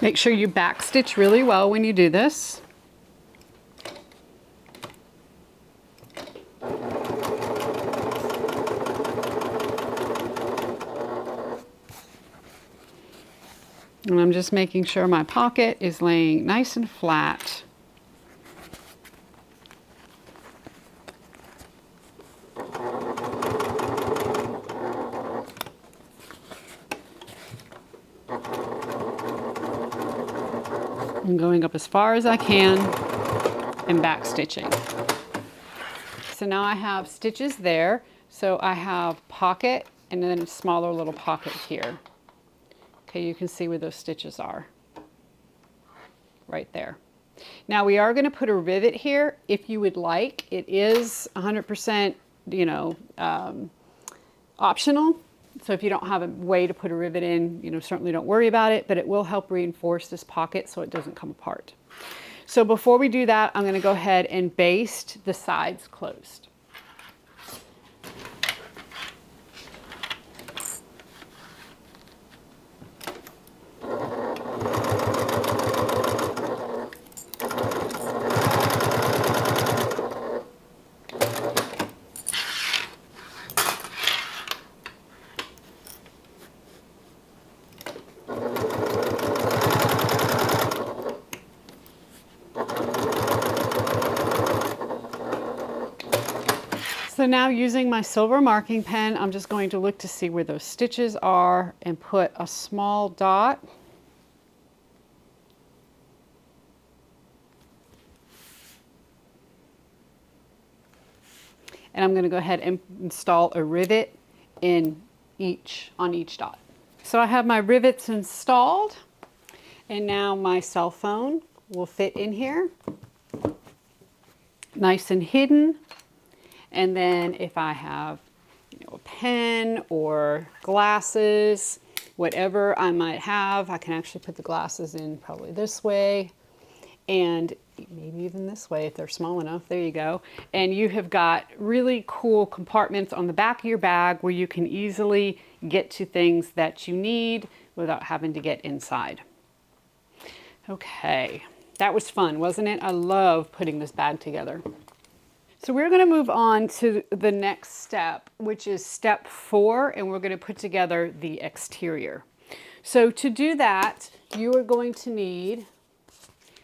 Make sure you back stitch really well when you do this. And I'm just making sure my pocket is laying nice and flat. I'm going up as far as I can and back stitching. So now I have stitches there. So I have pocket and then a smaller little pocket here. Okay, you can see where those stitches are. Right there. Now we are going to put a rivet here if you would like. It is 100%, you know, optional. So if you don't have a way to put a rivet in, you know, certainly don't worry about it, but it will help reinforce this pocket so it doesn't come apart. So before we do that, I'm going to go ahead and baste the sides closed. So now, using my silver marking pen, I'm just going to look to see where those stitches are and put a small dot. And I'm going to go ahead and install a rivet on each dot. So I have my rivets installed, and now my cell phone will fit in here, nice and hidden. And then if I have, you know, a pen or glasses, whatever I might have, I can actually put the glasses in probably this way. And maybe even this way if they're small enough. There you go. And you have got really cool compartments on the back of your bag where you can easily get to things that you need without having to get inside. Okay, that was fun, wasn't it? I love putting this bag together. So we're going to move on to the next step, which is step 4, and we're going to put together the exterior. So to do that, you are going to need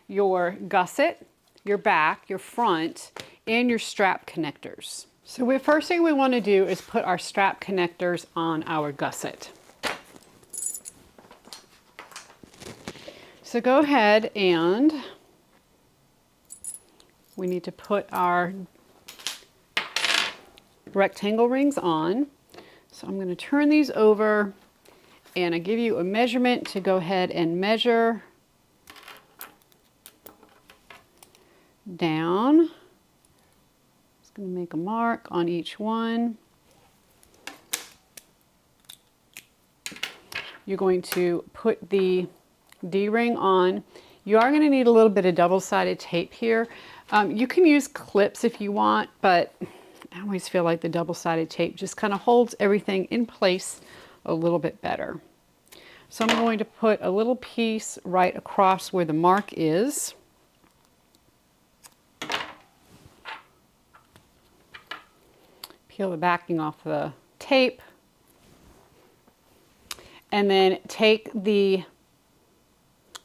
your gusset, your back, your front, and your strap connectors. So the first thing we want to do is put our strap connectors on our gusset. So go ahead and we need to put our rectangle rings on. So I'm going to turn these over and I give you a measurement to go ahead and measure down. Just going to make a mark on each one. You're going to put the D-ring on. You are going to need a little bit of double-sided tape here. You can use clips if you want, but I always feel like the double-sided tape just kind of holds everything in place a little bit better. So I'm going to put a little piece right across where the mark is. Peel the backing off the tape. And then take the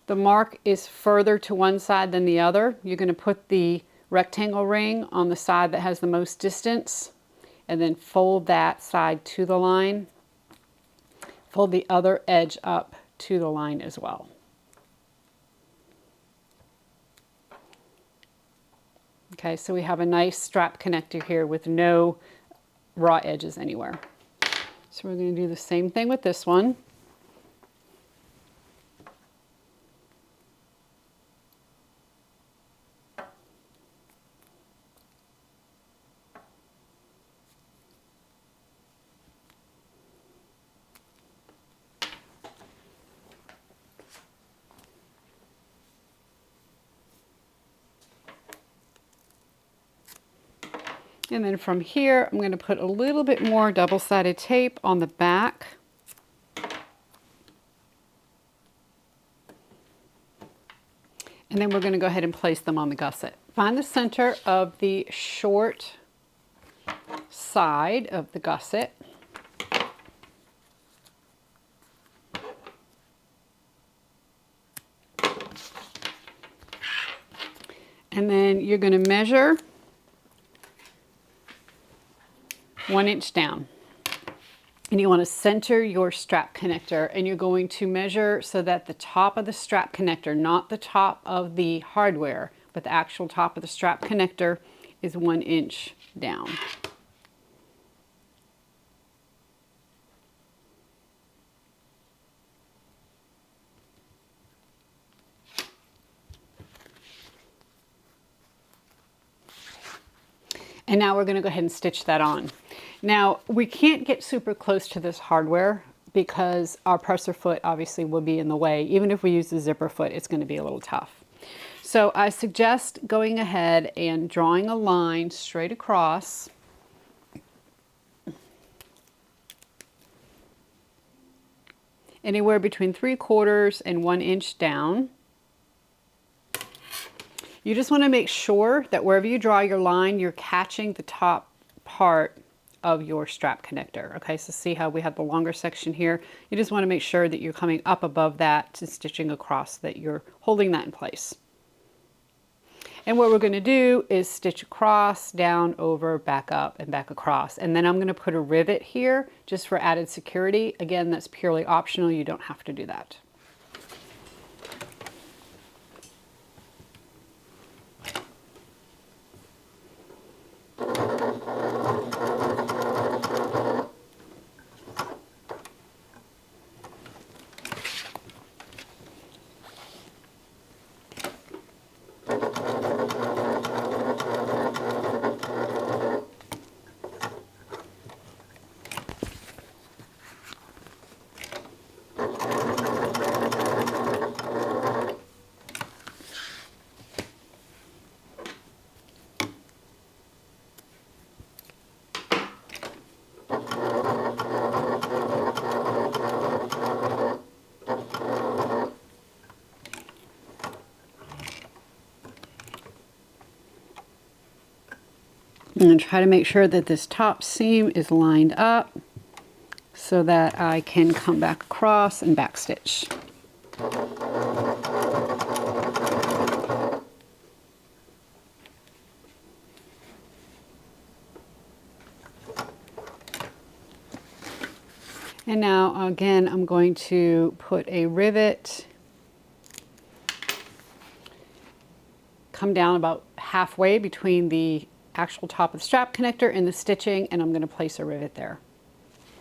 mark is further to one side than the other. You're going to put the rectangle ring on the side that has the most distance and then fold that side to the line. Fold the other edge up to the line as well. Okay, so we have a nice strap connector here with no raw edges anywhere. So we're going to do the same thing with this one. And then from here, I'm going to put a little bit more double-sided tape on the back. And then we're going to go ahead and place them on the gusset. Find the center of the short side of the gusset. And then you're going to measure 1 inch down. And you want to center your strap connector, and you're going to measure so that the top of the strap connector, not the top of the hardware, but the actual top of the strap connector is 1 inch down. And now we're going to go ahead and stitch that on. Now, we can't get super close to this hardware because our presser foot obviously will be in the way. Even if we use the zipper foot, it's going to be a little tough. So I suggest going ahead and drawing a line straight across. Anywhere between 3/4 and 1 inch down. You just want to make sure that wherever you draw your line, you're catching the top part of your strap connector. Okay, so see how we have the longer section here? You just want to make sure that you're coming up above that to stitching across, that you're holding that in place. And what we're going to do is stitch across, down, over, back up, and back across. And then I'm going to put a rivet here just for added security. Again, that's purely optional. You don't have to do that. And try to make sure that this top seam is lined up so that I can come back across and backstitch. And now again, I'm going to put a rivet, come down about halfway between the actual top of the strap connector and the stitching, and I'm going to place a rivet there.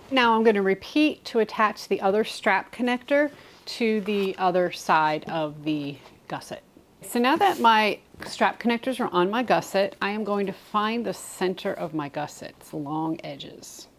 Now I'm going to repeat to attach the other strap connector to the other side of the gusset. So now that my strap connectors are on my gusset, I am going to find the center of my gusset's long edges.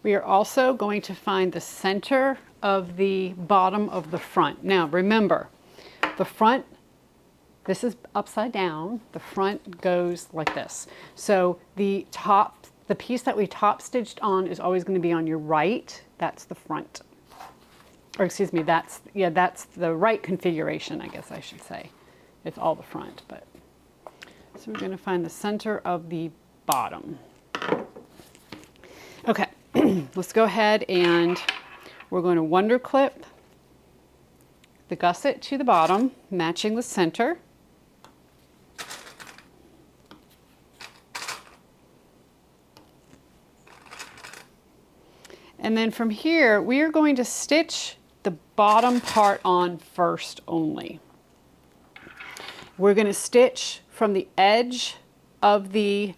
We are also going to find the center of the bottom of the front. Now remember, the front, this is upside down, the front goes like this. So the top, the piece that we top stitched on is always going to be on your right. That's the front. Or excuse me, that's the right configuration, I guess I should say. It's all the front, but. So we're going to find the center of the bottom. Okay. Let's go ahead and we're going to wonder clip the gusset to the bottom, matching the center. And then from here, we are going to stitch the bottom part on first only. We're going to stitch from the edge of the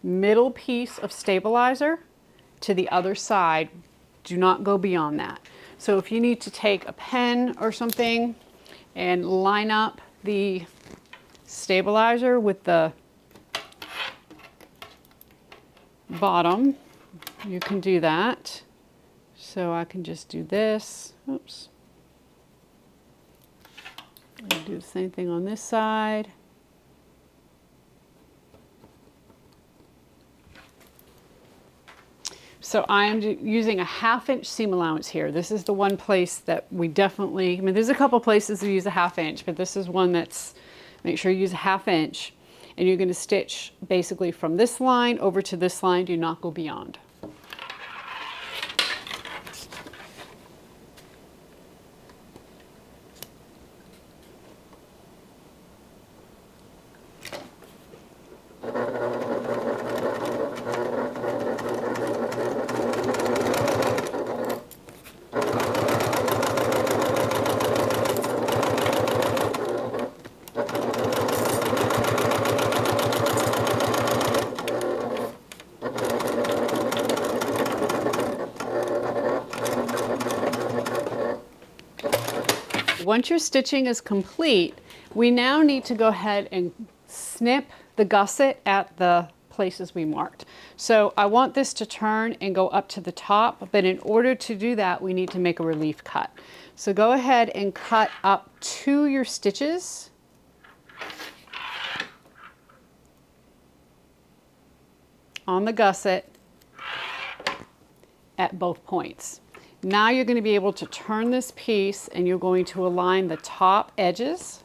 middle piece of stabilizer to the other side. Do not go beyond that. So if you need to take a pen or something and line up the stabilizer with the bottom, you can do that. So I can just do this. Oops. I'll do the same thing on this side. So I'm using a 1/2 inch seam allowance here. This is the one place that we definitely, I mean, there's a couple places that use a 1/2 inch, but this is one that's, make sure you use a 1/2 inch. And you're going to stitch basically from this line over to this line. Do not go beyond. Once your stitching is complete, we now need to go ahead and snip the gusset at the places we marked. So I want this to turn and go up to the top, but in order to do that, we need to make a relief cut. So go ahead and cut up to your stitches. On the gusset at both points. Now you're going to be able to turn this piece and you're going to align the top edges.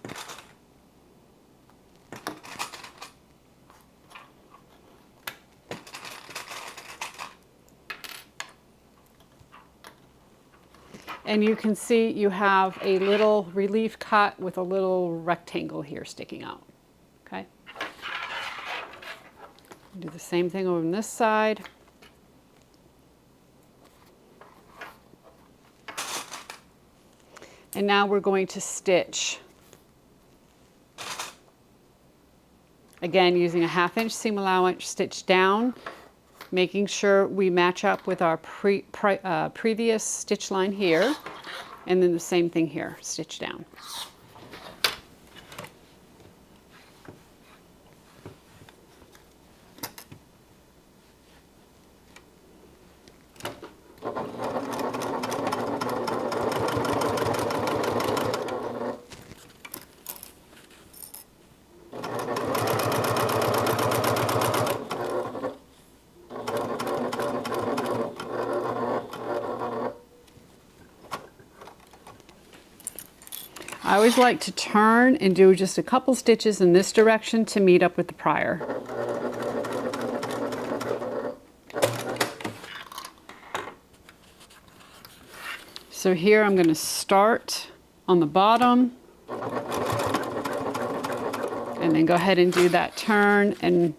And you can see you have a little relief cut with a little rectangle here sticking out. Okay. Do the same thing over on this side. And now we're going to stitch. Again, using a 1/2 inch seam allowance, stitch down, making sure we match up with our previous stitch line here. And then the same thing here, stitch down. I always like to turn and do just a couple stitches in this direction to meet up with the prior. So here I'm going to start on the bottom and then go ahead and do that turn and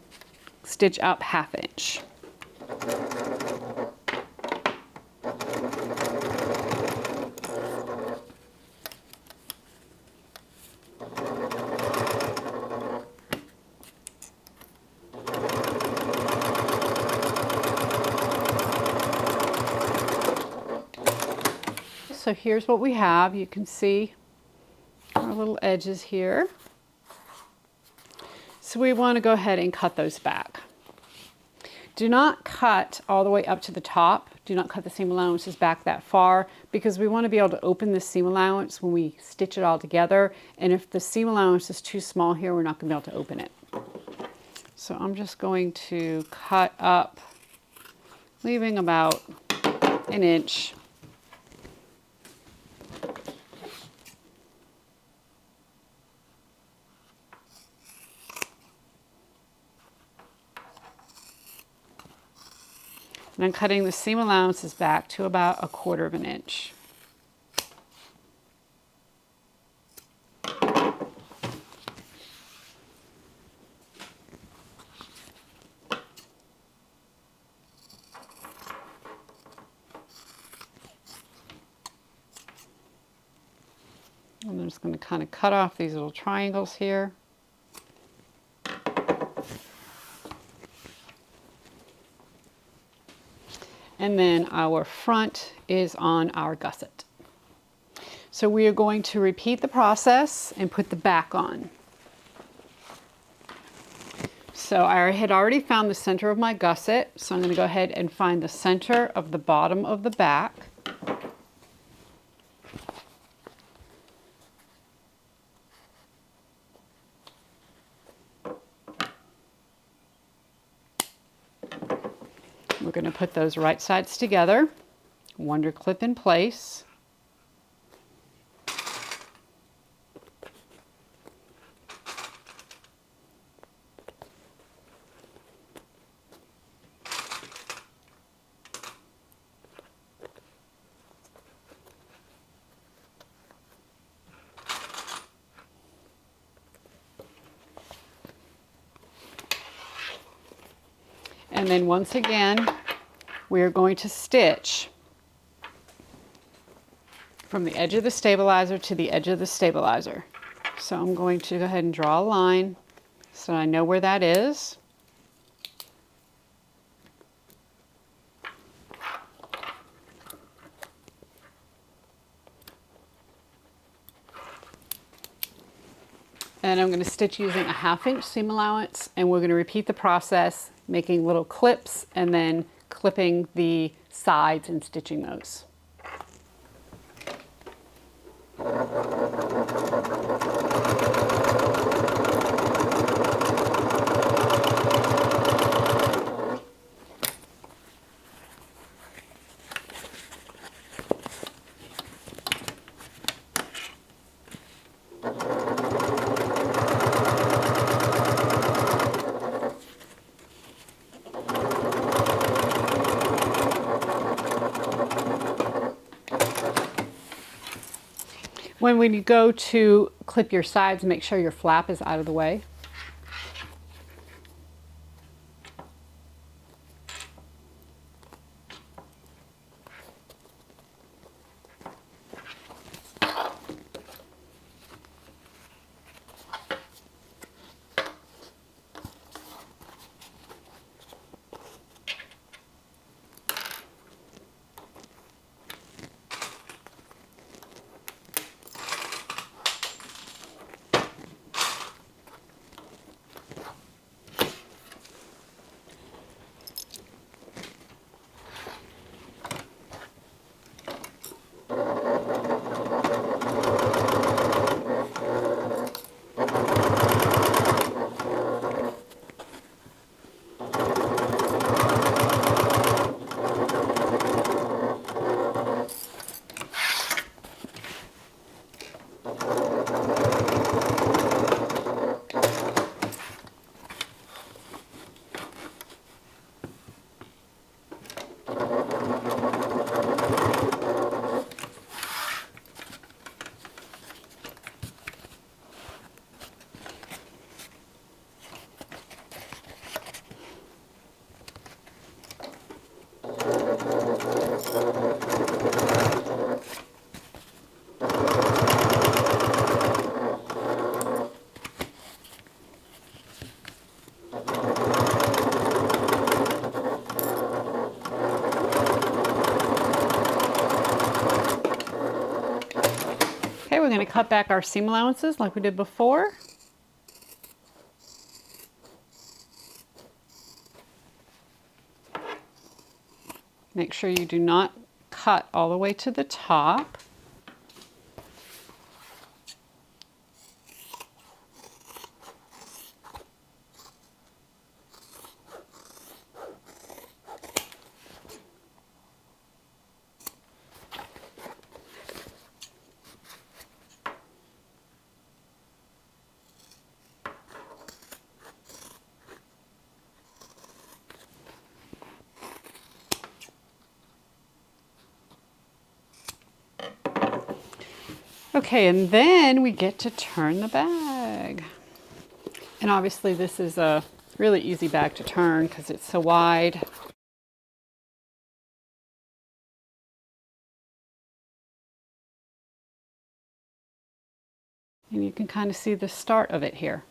stitch up 1/2 inch. So here's what we have. You can see our little edges here. So we want to go ahead and cut those back. Do not cut all the way up to the top. Do not cut the seam allowances back that far because we want to be able to open the seam allowance when we stitch it all together. And if the seam allowance is too small here, we're not going to be able to open it. So I'm just going to cut up, leaving about 1 inch. And I'm cutting the seam allowances back to about 1/4 inch. And I'm just going to kind of cut off these little triangles here. And then our front is on our gusset. So we are going to repeat the process and put the back on. So I had already found the center of my gusset, so I'm going to go ahead and find the center of the bottom of the back. We're going to put those right sides together, wonder clip in place. And then once again, we are going to stitch from the edge of the stabilizer to the edge of the stabilizer. So I'm going to go ahead and draw a line so I know where that is. And I'm going to stitch using a 1/2 inch seam allowance, and we're going to repeat the process, making little clips and then clipping the sides and stitching those. When you go to clip your sides, make sure your flap is out of the way. Okay, we're going to cut back our seam allowances like we did before. Make sure you do not cut all the way to the top. Okay, and then we get to turn the bag. And obviously this is a really easy bag to turn because it's so wide. And you can kind of see the start of it here.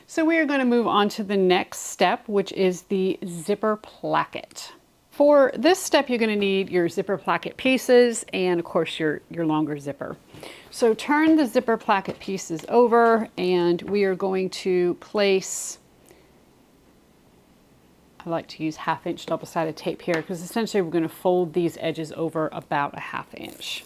So we are going to move on to the next step, which is the zipper placket. For this step, you're going to need your zipper placket pieces and of course your longer zipper. So turn the zipper placket pieces over and we are going to place, I like to use 1/2 inch double-sided tape here because essentially we're going to fold these edges over about 1/2 inch.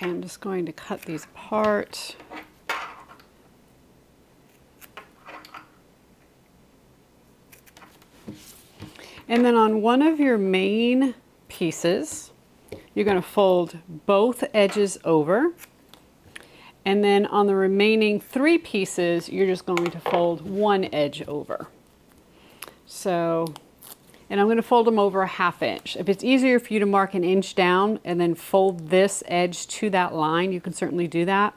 Okay, I'm just going to cut these apart. And then on one of your main pieces, you're going to fold both edges over. And then on the remaining 3 pieces, you're just going to fold one edge over. So, and I'm going to fold them over 1/2 inch. If it's easier for you to mark 1 inch down and then fold this edge to that line, you can certainly do that.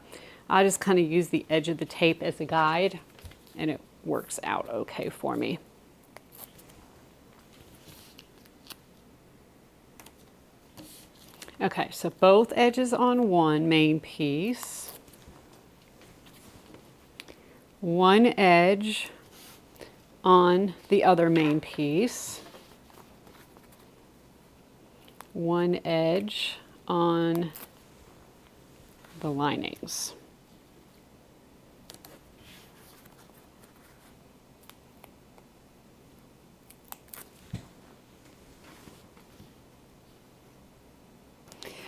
I just kind of use the edge of the tape as a guide and it works out okay for me. Okay, so both edges on one main piece, one edge on the other main piece, one edge on the linings.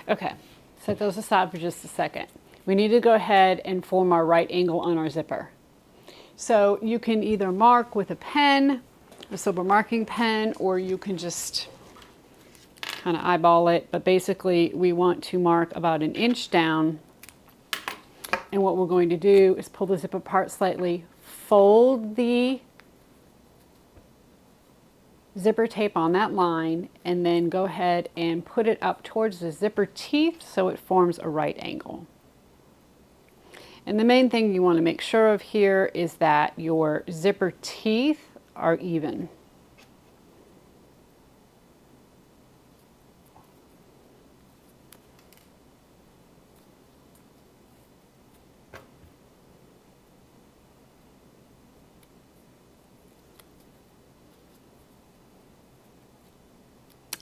Okay, set those aside for just a second. We need to go ahead and form our right angle on our zipper. So you can either mark with a pen, a silver marking pen, or you can just kind of eyeball it. But basically we want to mark about 1 inch down. And what we're going to do is pull the zip apart slightly, fold the zipper tape on that line, and then go ahead and put it up towards the zipper teeth so it forms a right angle. And the main thing you want to make sure of here is that your zipper teeth are even.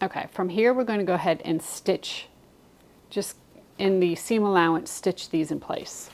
Okay, from here we're going to go ahead and stitch, just in the seam allowance, stitch these in place.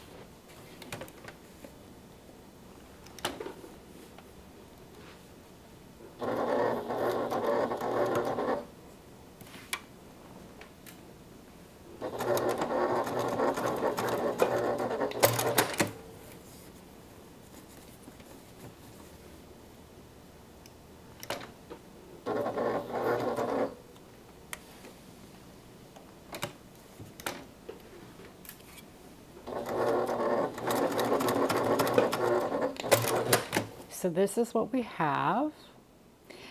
so this is what we have.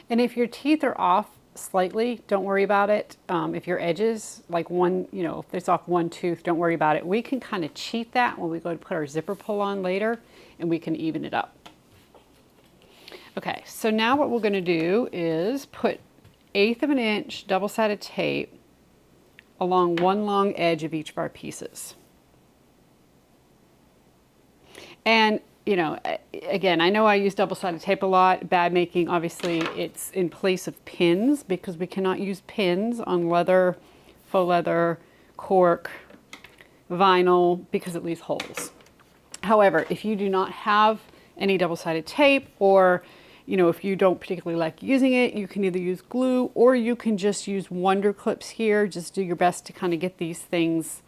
And if your teeth are off slightly, don't worry about it. If your edges, like one, you know, if it's off one tooth, don't worry about it. We can kind of cheat that when we go to put our zipper pull on later, and we can even it up. Okay, so now what we're going to do is put 1/8 of an inch double-sided tape along one long edge of each of our pieces. And you know, again, I know I use double-sided tape a lot. Bag making, obviously, it's in place of pins because we cannot use pins on leather, faux leather, cork, vinyl, because it leaves holes. However, if you do not have any double-sided tape, or you know, if you don't particularly like using it, you can either use glue or you can just use Wonder Clips here. Just do your best to kind of get these things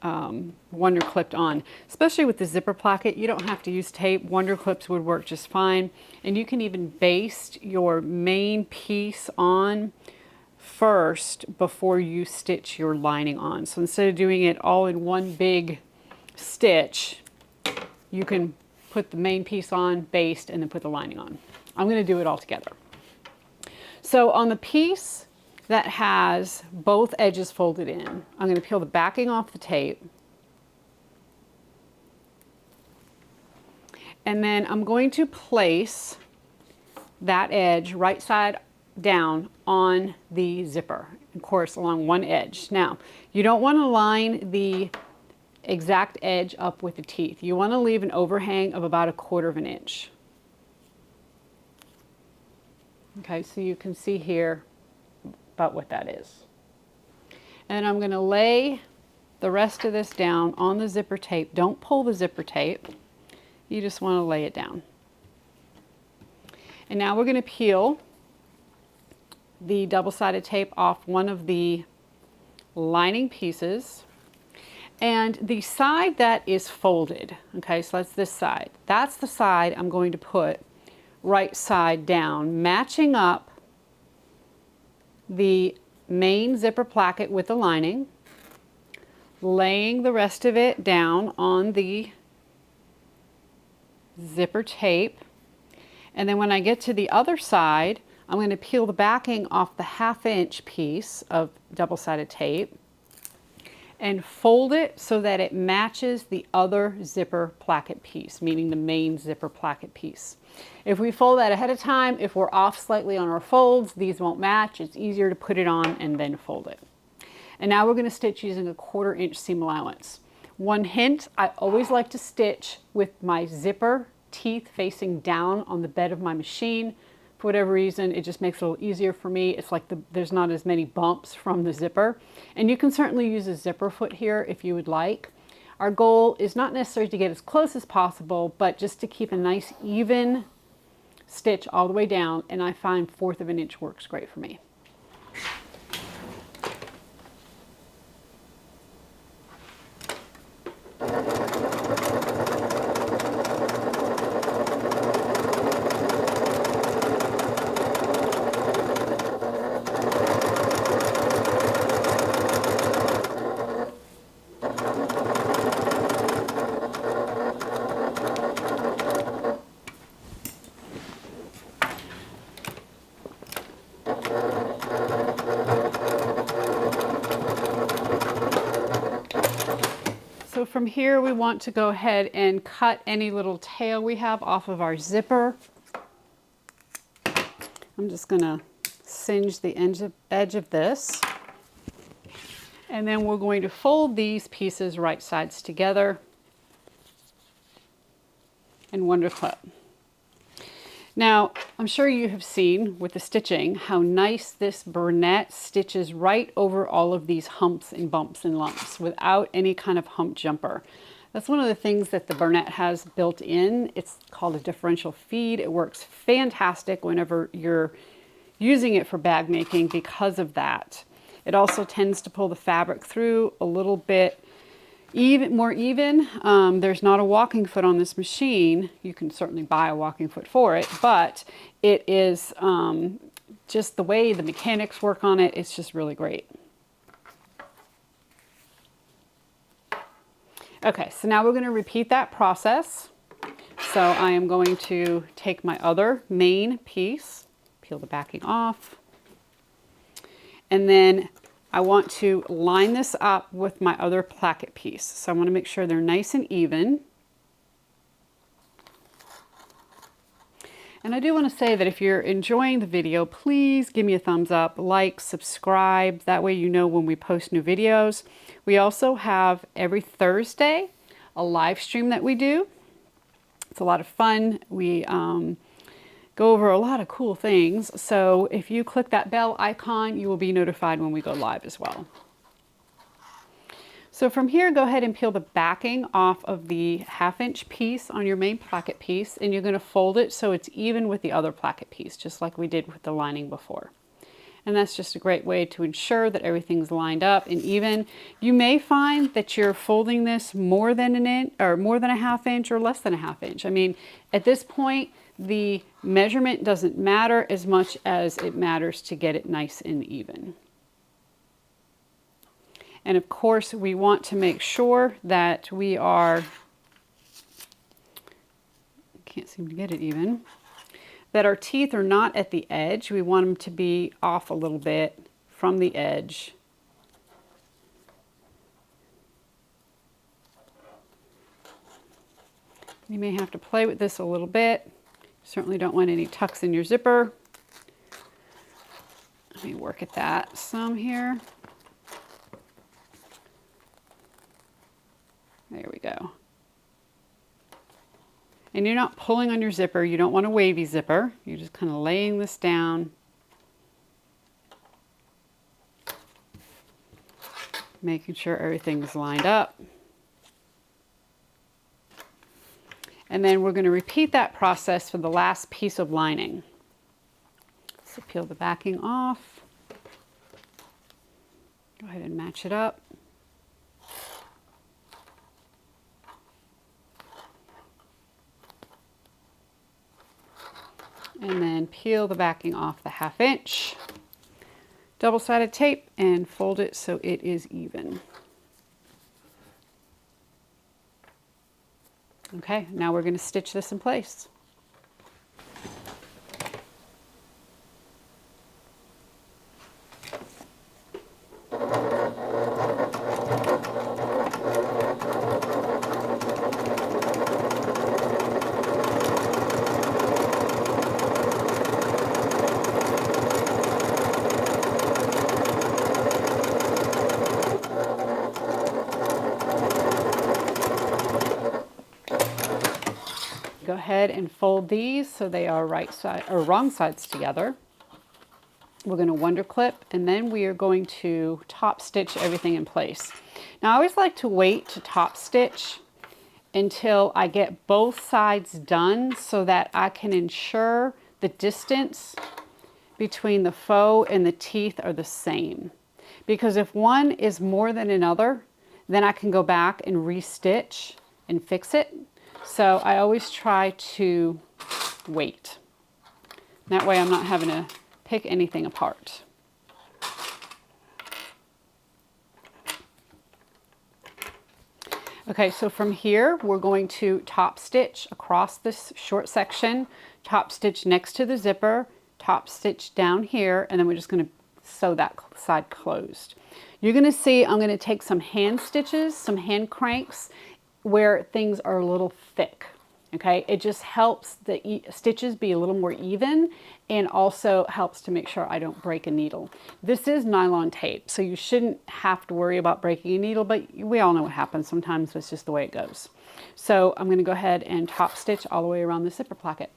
Wonder clipped on. Especially with the zipper placket, you don't have to use tape. Wonder Clips would work just fine. And you can even baste your main piece on first before you stitch your lining on. So instead of doing it all in one big stitch, you can put the main piece on, baste, and then put the lining on. I'm going to do it all together. So on the piece that has both edges folded in, I'm going to peel the backing off the tape. And then I'm going to place that edge right side down on the zipper, of course, along one edge. Now, you don't want to line the exact edge up with the teeth. You want to leave an overhang of about 1/4 of an inch. Okay, so you can see here about what that is. And I'm going to lay the rest of this down on the zipper tape. Don't pull the zipper tape. You just want to lay it down. And now we're going to peel the double-sided tape off one of the lining pieces. And the side that is folded, okay, so that's this side. That's the side I'm going to put right side down, matching up the main zipper placket with the lining, laying the rest of it down on the zipper tape. And then when I get to the other side, I'm going to peel the backing off the 1/2 inch piece of double-sided tape and fold it so that it matches the other zipper placket piece, meaning the main zipper placket piece. If we fold that ahead of time, if we're off slightly on our folds, these won't match. It's easier to put it on and then fold it. And now we're going to stitch using a 1/4 inch seam allowance. One hint, I always like to stitch with my zipper teeth facing down on the bed of my machine. For whatever reason, it just makes it a little easier for me. It's like there's not as many bumps from the zipper. And you can certainly use a zipper foot here if you would like. Our goal is not necessarily to get as close as possible, but just to keep a nice even stitch all the way down. And I find 1/4 of an inch works great for me. So from here, we want to go ahead and cut any little tail we have off of our zipper. I'm just going to singe the edge of this. And then we're going to fold these pieces right sides together and Wonder Clip. Now, I'm sure you have seen with the stitching how nice this Burnette stitches right over all of these humps and bumps and lumps without any kind of hump jumper. That's one of the things that the Burnette has built in. It's called a differential feed. It works fantastic whenever you're using it for bag making because of that. It also tends to pull the fabric through a little bit more even. There's not a walking foot on this machine. You can certainly buy a walking foot for it, but it is just the way the mechanics work on it. It's just really great. Okay, so now we're going to repeat that process. So I am going to take my other main piece, peel the backing off, and then I want to line this up with my other placket piece. So I want to make sure they're nice and even. And I do want to say that if you're enjoying the video, please give me a thumbs up, like, subscribe. That way you know when we post new videos. We also have every Thursday a live stream that we do. It's a lot of fun. We go over a lot of cool things. So if you click that bell icon, you will be notified when we go live as well. So from here, go ahead and peel the backing off of the 1/2 inch piece on your main placket piece, and you're going to fold it so it's even with the other placket piece, just like we did with the lining before. And that's just a great way to ensure that everything's lined up and even. You may find that you're folding this more than an inch, or more than a 1/2 inch, or less than a 1/2 inch. I mean, at this point, the measurement doesn't matter as much as it matters to get it nice and even. And of course, we want to make sure that we are, can't seem to get it even, that our teeth are not at the edge. We want them to be off a little bit from the edge. You may have to play with this a little bit. Certainly don't want any tucks in your zipper. Let me work at that some here. There we go. And you're not pulling on your zipper. You don't want a wavy zipper. You're just kind of laying this down. Making sure everything's lined up. And then we're going to repeat that process for the last piece of lining. So peel the backing off. Go ahead and match it up. And then peel the backing off the 1/2 inch. Double-sided tape and fold it so it is even. Okay, now we're going to stitch this in place. Go ahead and fold these so they are right side or wrong sides together. We're going to wonder clip, and then we are going to top stitch everything in place. Now I always like to wait to top stitch until I get both sides done so that I can ensure the distance between the faux and the teeth are the same. Because if one is more than another, then I can go back and restitch and fix it. So I always try to wait. That way I'm not having to pick anything apart. Okay, so from here we're going to top stitch across this short section, top stitch next to the zipper, top stitch down here, and then we're just going to sew that side closed. You're going to see I'm going to take some hand stitches, some hand cranks, where things are a little thick. Okay, it just helps the stitches be a little more even, and also helps to make sure I don't break a needle. This is nylon tape, so you shouldn't have to worry about breaking a needle, but we all know what happens. Sometimes it's just the way it goes. So I'm going to go ahead and top stitch all the way around the zipper placket.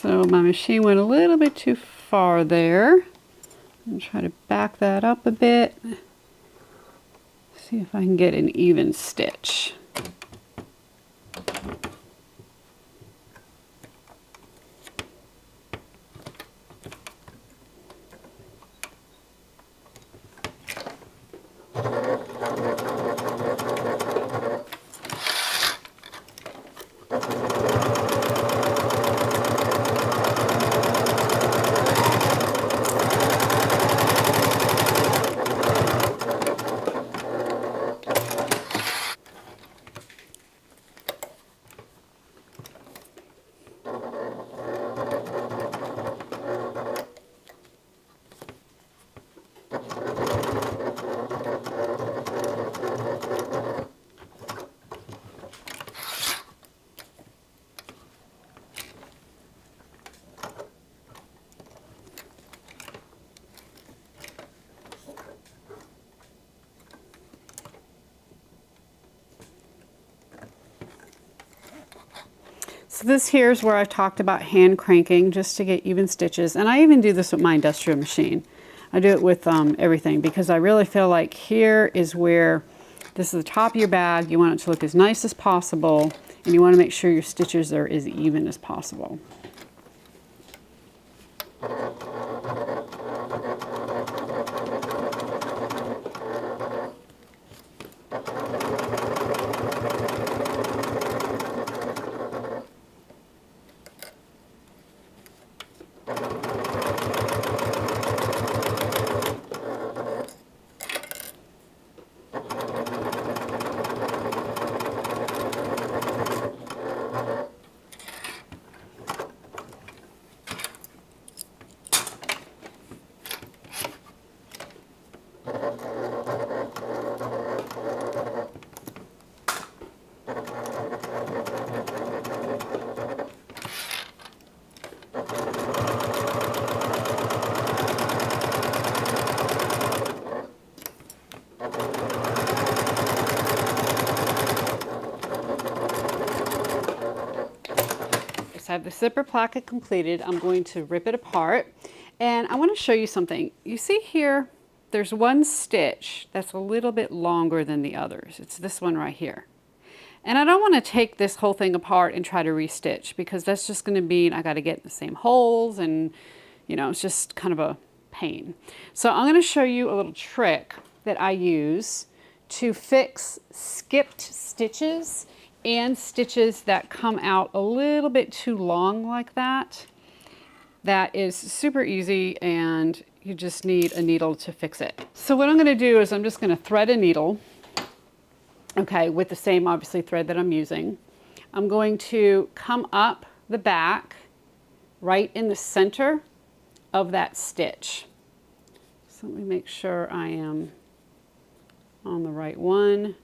So my machine went a little bit too far there. I'm going to try to back that up a bit. See if I can get an even stitch. So this here is where I talked about hand cranking just to get even stitches. And I even do this with my industrial machine. I do it with everything because I really feel like here is where, this is the top of your bag. You want it to look as nice as possible, and you want to make sure your stitches are as even as possible. I have the zipper placket completed. I'm going to rip it apart, and I want to show you something. You see here, there's one stitch that's a little bit longer than the others. It's this one right here. And I don't want to take this whole thing apart and try to restitch, because that's just going to mean I got to get the same holes, and you know, it's just kind of a pain. So I'm going to show you a little trick that I use to fix skipped stitches and stitches that come out a little bit too long like that. That is super easy, and you just need a needle to fix it. So what I'm going to do is I'm just going to thread a needle, okay, with the same obviously thread that I'm using. I'm going to come up the back right in the center of that stitch. So let me make sure I am on the right one.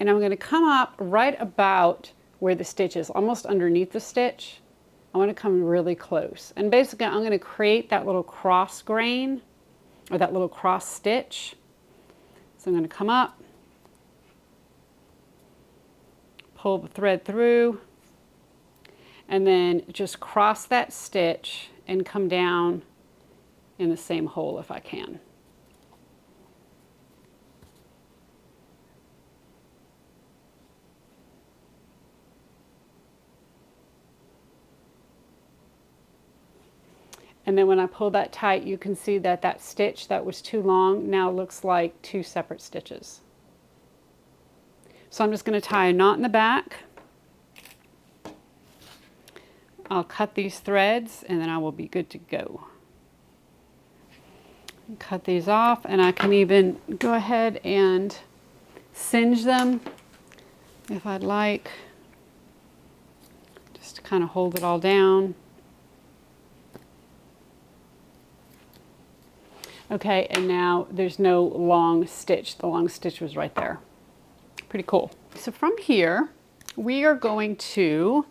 And I'm going to come up right about where the stitch is, almost underneath the stitch. I want to come really close. And basically I'm going to create that little cross grain, or that little cross stitch. So I'm going to come up, pull the thread through, and then just cross that stitch and come down in the same hole if I can. And then when I pull that tight, you can see that that stitch that was too long now looks like two separate stitches. So I'm just going to tie a knot in the back. I'll cut these threads, and then I will be good to go. Cut these off, and I can even go ahead and singe them if I'd like, just to kind of hold it all down. Okay, and now there's no long stitch. The long stitch was right there. Pretty cool. So from here, we are going to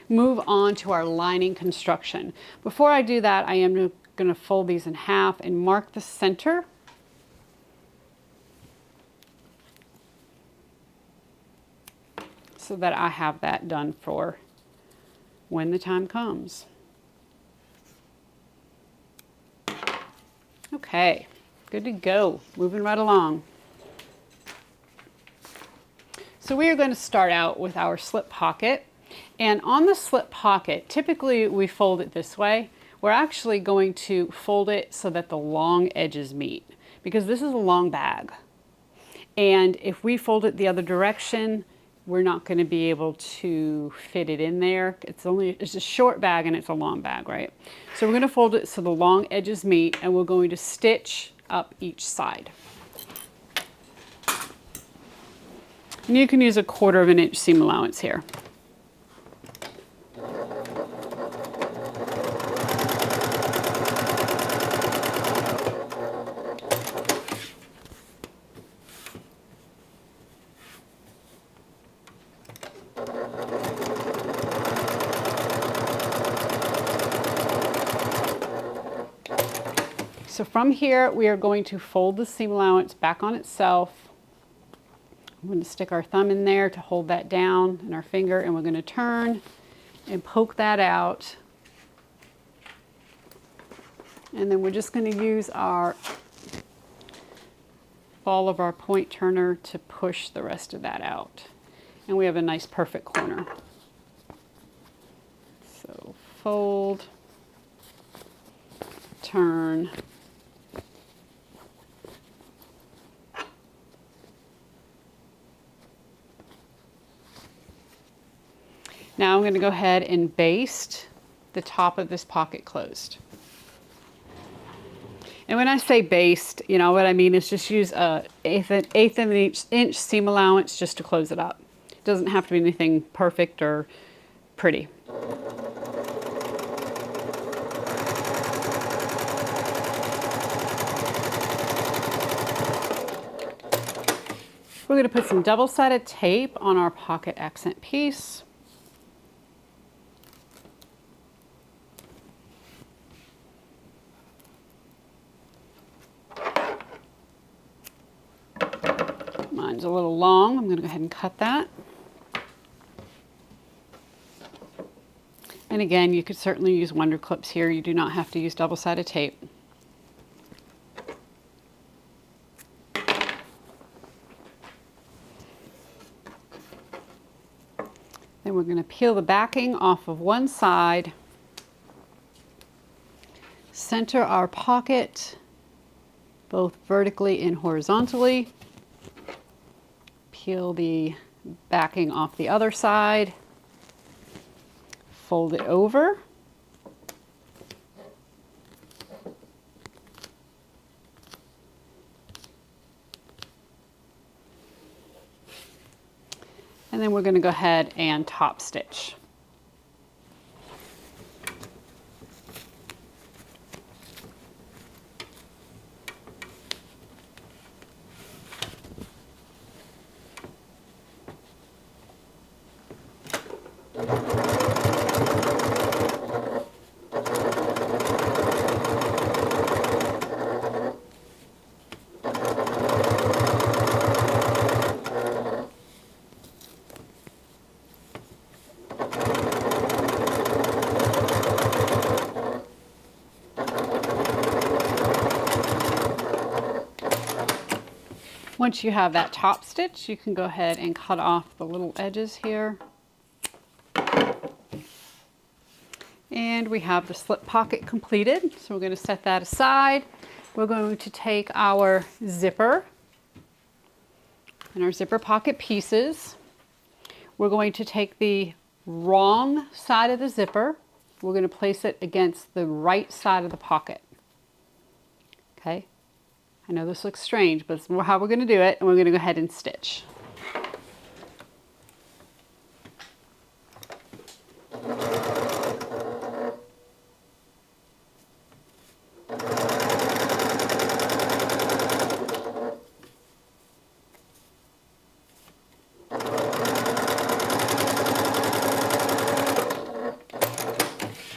move on to our lining construction. Before I do that, I am going to fold these in half and mark the center. So that I have that done for when the time comes. Okay, good to go. Moving right along. So we are going to start out with our slip pocket. And on the slip pocket, typically we fold it this way. We're actually going to fold it so that the long edges meet, because this is a long bag. And if we fold it the other direction, we're not going to be able to fit it in there. It's a short bag and it's a long bag, right? So we're going to fold it so the long edges meet, and we're going to stitch up each side. And you can use a 1/4 inch seam allowance here. So from here, we are going to fold the seam allowance back on itself. I'm going to stick our thumb in there to hold that down, and our finger, and we're going to turn and poke that out. And then we're just going to use our ball of our point turner to push the rest of that out. And we have a nice perfect corner. So fold, turn, now I'm going to go ahead and baste the top of this pocket closed. And when I say baste, you know, what I mean is just use a eighth of an inch seam allowance just to close it up. It doesn't have to be anything perfect or pretty. We're going to put some double-sided tape on our pocket accent piece. Mine's a little long. I'm going to go ahead and cut that. And again, you could certainly use Wonder Clips here. You do not have to use double-sided tape. Then we're going to peel the backing off of one side, center our pocket both vertically and horizontally, peel the backing off the other side, fold it over, and then we're going to go ahead and top stitch. Once you have that top stitch, you can go ahead and cut off the little edges here. And we have the slip pocket completed. So we're going to set that aside. We're going to take our zipper and our zipper pocket pieces. We're going to take the wrong side of the zipper. We're going to place it against the right side of the pocket. Okay. I know this looks strange, but it's how we're going to do it, and we're going to go ahead and stitch.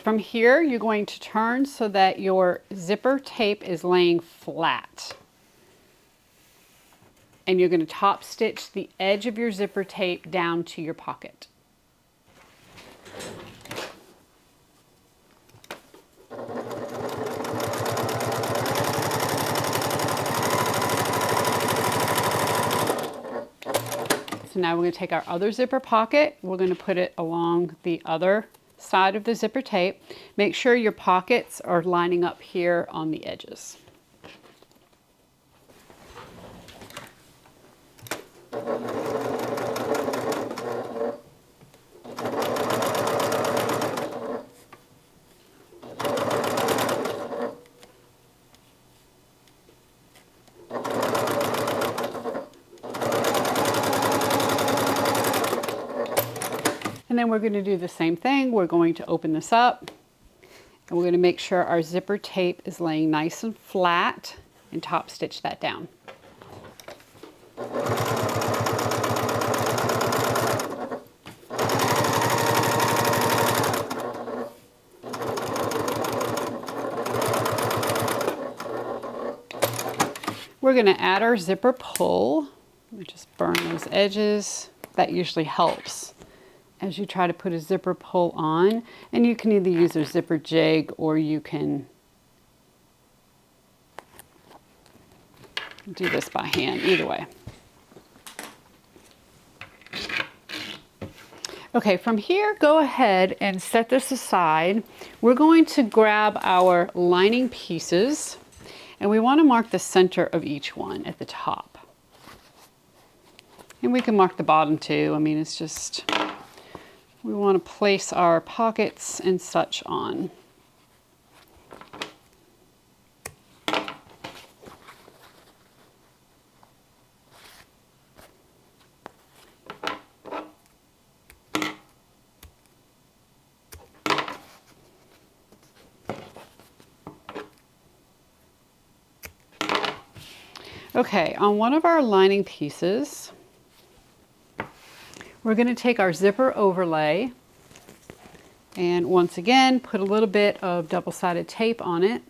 From here, you're going to turn so that your zipper tape is laying flat. And you're going to top stitch the edge of your zipper tape down to your pocket. So now we're going to take our other zipper pocket. We're going to put it along the other side of the zipper tape. Make sure your pockets are lining up here on the edges. And then we're going to do the same thing. We're going to open this up and we're going to make sure our zipper tape is laying nice and flat and top stitch that down. We're going to add our zipper pull. We just burn those edges. That usually helps as you try to put a zipper pull on, and you can either use a zipper jig or you can do this by hand, either way. Okay, from here, go ahead and set this aside. We're going to grab our lining pieces, and we want to mark the center of each one at the top. And we can mark the bottom too. I mean, it's just, we want to place our pockets and such on. Okay, on one of our lining pieces, we're going to take our zipper overlay and once again put a little bit of double-sided tape on it.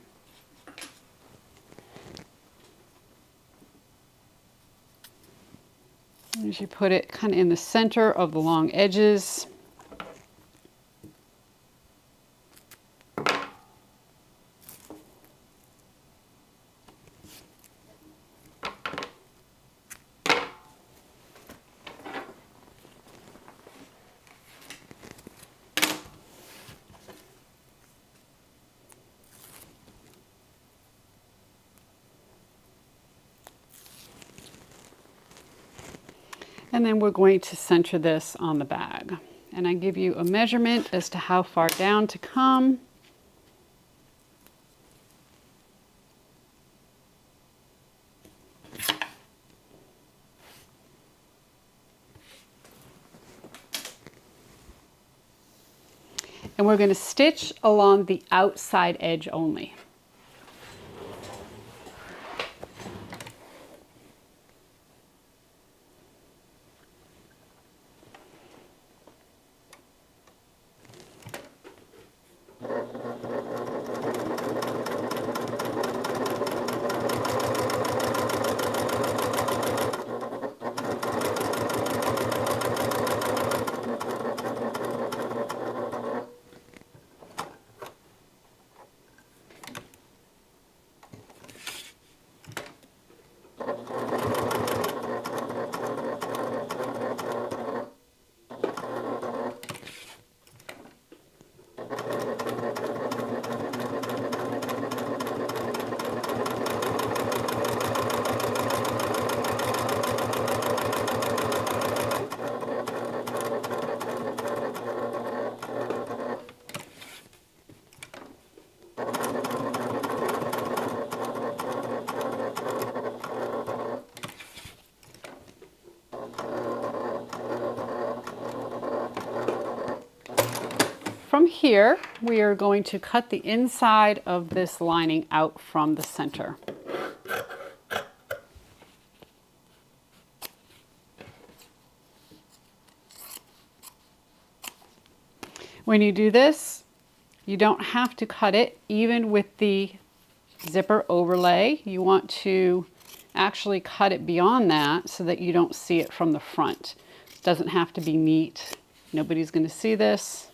As you put it kind of in the center of the long edges. And then we're going to center this on the bag. And I give you a measurement as to how far down to come. And we're going to stitch along the outside edge only. From here, we are going to cut the inside of this lining out from the center. When you do this, you don't have to cut it even with the zipper overlay. You want to actually cut it beyond that so that you don't see it from the front. It doesn't have to be neat. Nobody's going to see this.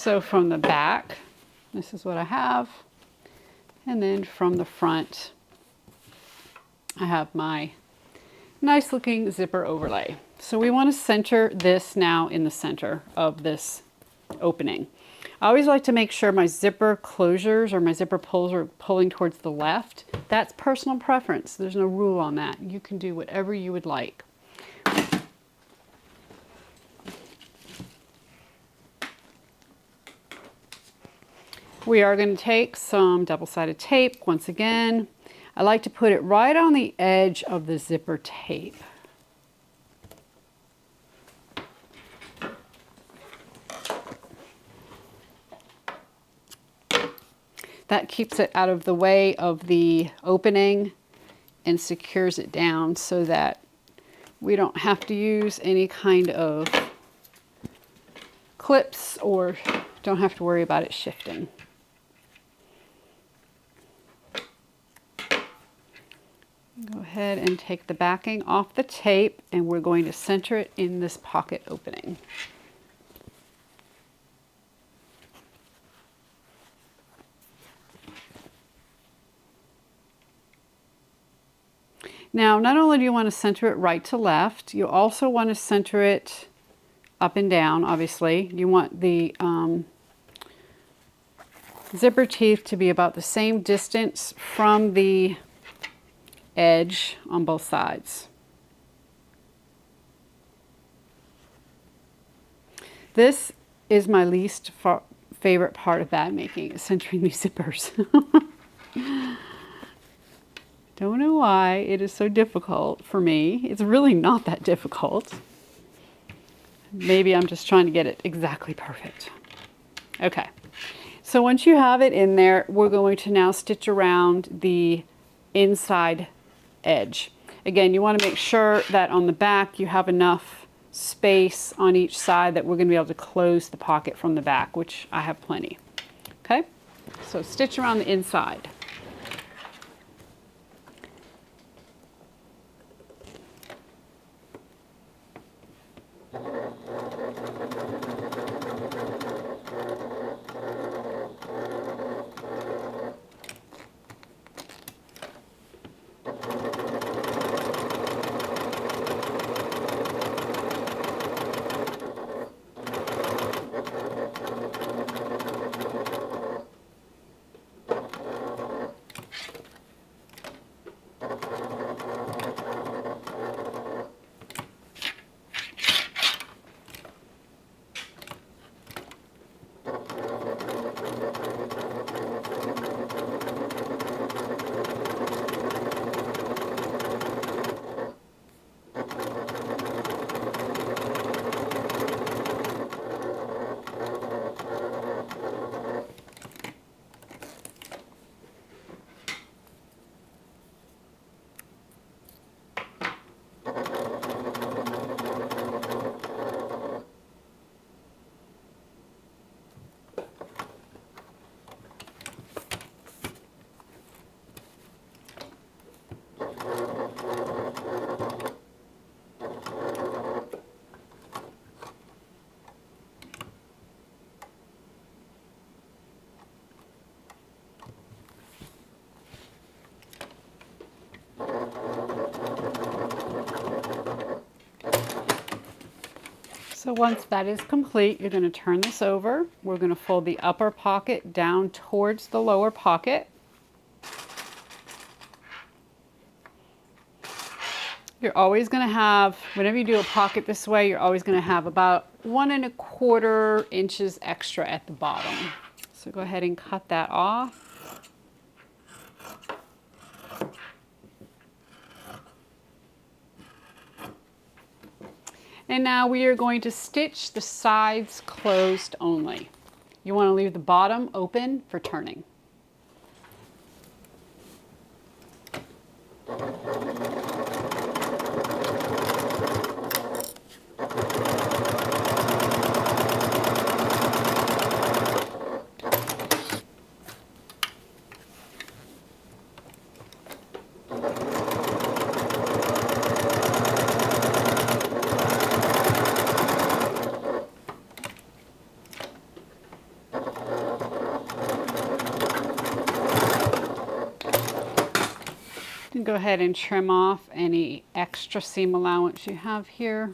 So from the back, this is what I have. And then from the front, I have my nice looking zipper overlay. So we want to center this now in the center of this opening. I always like to make sure my zipper closures or my zipper pulls are pulling towards the left. That's personal preference. There's no rule on that. You can do whatever you would like. We are going to take some double-sided tape once again. I like to put it right on the edge of the zipper tape. That keeps it out of the way of the opening and secures it down so that we don't have to use any kind of clips or don't have to worry about it shifting. Go ahead and take the backing off the tape and we're going to center it in this pocket opening. Now, not only do you want to center it right to left, you also want to center it up and down, obviously. You want the zipper teeth to be about the same distance from the edge on both sides. This is my least favorite part of bag making, is centering these zippers. Don't know why it is so difficult for me. It's really not that difficult. Maybe I'm just trying to get it exactly perfect. Okay, so once you have it in there, we're going to now stitch around the inside edge. Again, you want to make sure that on the back you have enough space on each side that we're going to be able to close the pocket from the back, which I have plenty. Okay, so stitch around the inside. So once that is complete, you're going to turn this over. We're going to fold the upper pocket down towards the lower pocket. You're always going to have, whenever you do a pocket this way, you're always going to have about 1 1/4 inches extra at the bottom. So go ahead and cut that off. And now we are going to stitch the sides closed only. You want to leave the bottom open for turning. Go ahead and trim off any extra seam allowance you have here.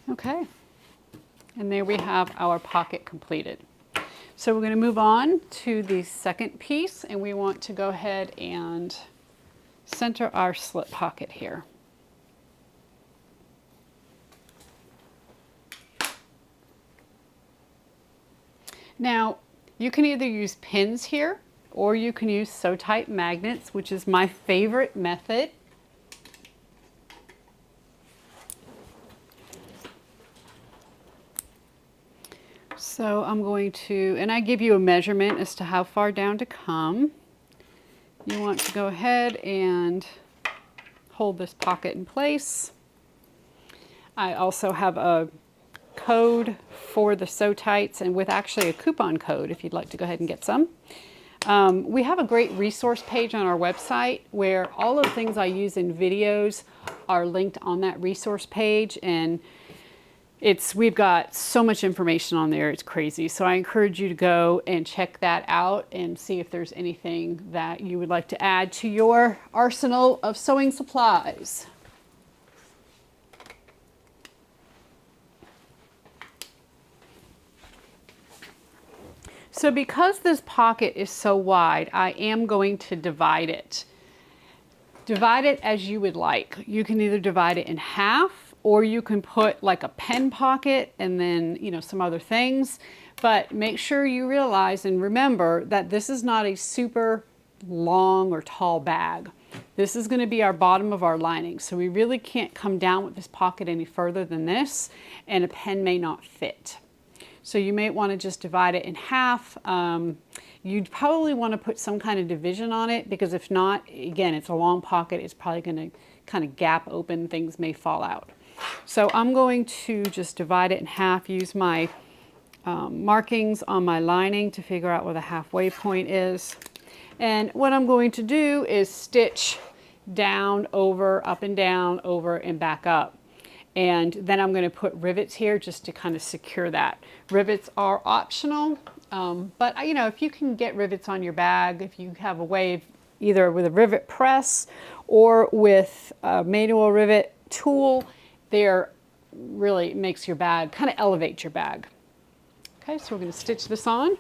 Okay, and there we have our pocket completed. So we're going to move on to the second piece, and we want to go ahead and center our slip pocket here. Now, you can either use pins here, or you can use sew type magnets, which is my favorite method. So I'm going to, and I give you a measurement as to how far down to come. You want to go ahead and hold this pocket in place. I also have a code for the Sew Tights, and with actually a coupon code if you'd like to go ahead and get some. We have a great resource page on our website where all of the things I use in videos are linked on that resource page, and we've got so much information on there, it's crazy. So I encourage you to go and check that out and see if there's anything that you would like to add to your arsenal of sewing supplies. So because this pocket is so wide, I am going to divide it. Divide it as you would like. You can either divide it in half, or you can put like a pen pocket and then, you know, some other things. But make sure you realize and remember that this is not a super long or tall bag. This is going to be our bottom of our lining. So we really can't come down with this pocket any further than this, and a pen may not fit. So you may want to just divide it in half. You'd probably want to put some kind of division on it, because if not, again, it's a long pocket. It's probably going to kind of gap open. Things may fall out. So I'm going to just divide it in half, use my markings on my lining to figure out where the halfway point is. And what I'm going to do is stitch down, over, up and down, over and back up. And then I'm going to put rivets here just to kind of secure that. Rivets are optional, but you know, if you can get rivets on your bag, if you have a way of either with a rivet press or with a manual rivet tool, there really makes your bag, kind of elevate your bag. Okay, so we're going to stitch this on.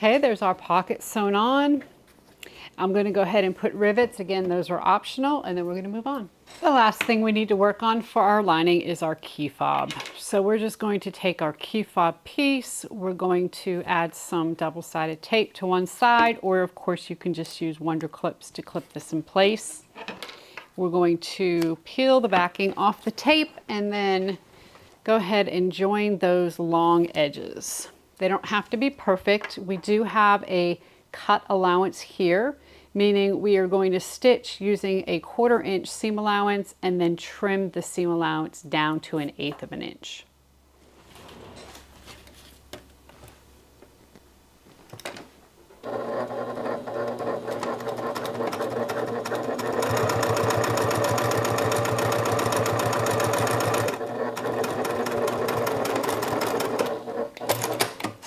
Okay, there's our pocket sewn on. I'm going to go ahead and put rivets. Again, those are optional, and then we're going to move on. The last thing we need to work on for our lining is our key fob. So we're just going to take our key fob piece. We're going to add some double-sided tape to one side, or of course you can just use Wonder Clips to clip this in place. We're going to peel the backing off the tape and then go ahead and join those long edges. They don't have to be perfect. We do have a cut allowance here, meaning we are going to stitch using a 1/4 inch seam allowance and then trim the seam allowance down to 1/8 of an inch.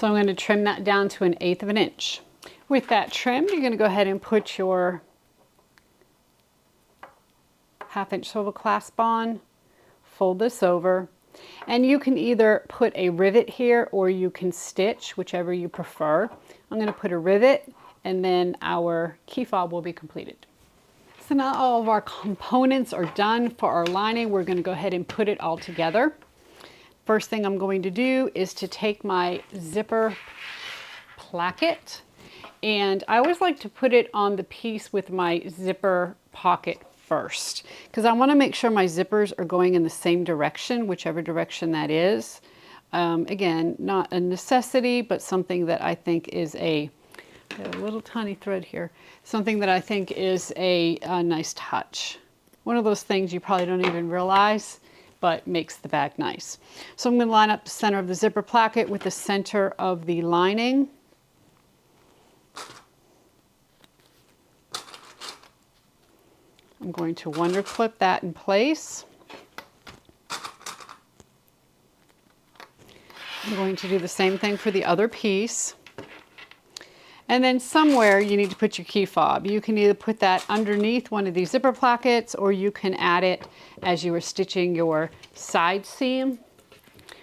So I'm going to trim that down to 1/8 of an inch. With that trim, you're going to go ahead and put your 1/2 inch swivel clasp on, fold this over, and you can either put a rivet here or you can stitch, whichever you prefer. I'm going to put a rivet and then our key fob will be completed. So now all of our components are done for our lining. We're going to go ahead and put it all together. First thing I'm going to do is to take my zipper placket, and I always like to put it on the piece with my zipper pocket first, because I want to make sure my zippers are going in the same direction, whichever direction that is. Again, not a necessity, but something that I think is a little tiny thread here, something that I think is a nice touch. One of those things you probably don't even realize, but makes the bag nice. So I'm going to line up the center of the zipper placket with the center of the lining. I'm going to wonder clip that in place. I'm going to do the same thing for the other piece. And then somewhere you need to put your key fob. You can either put that underneath one of these zipper plackets, or you can add it as you are stitching your side seam,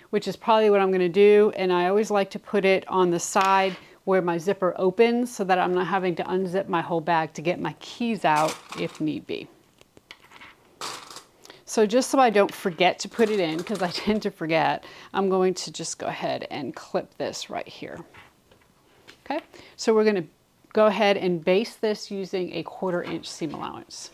which is probably what I'm going to do. And I always like to put it on the side where my zipper opens so that I'm not having to unzip my whole bag to get my keys out if need be. So just so I don't forget to put it in, because I tend to forget, I'm going to just go ahead and clip this right here. Okay, so we're going to go ahead and base this using a 1/4 inch seam allowance.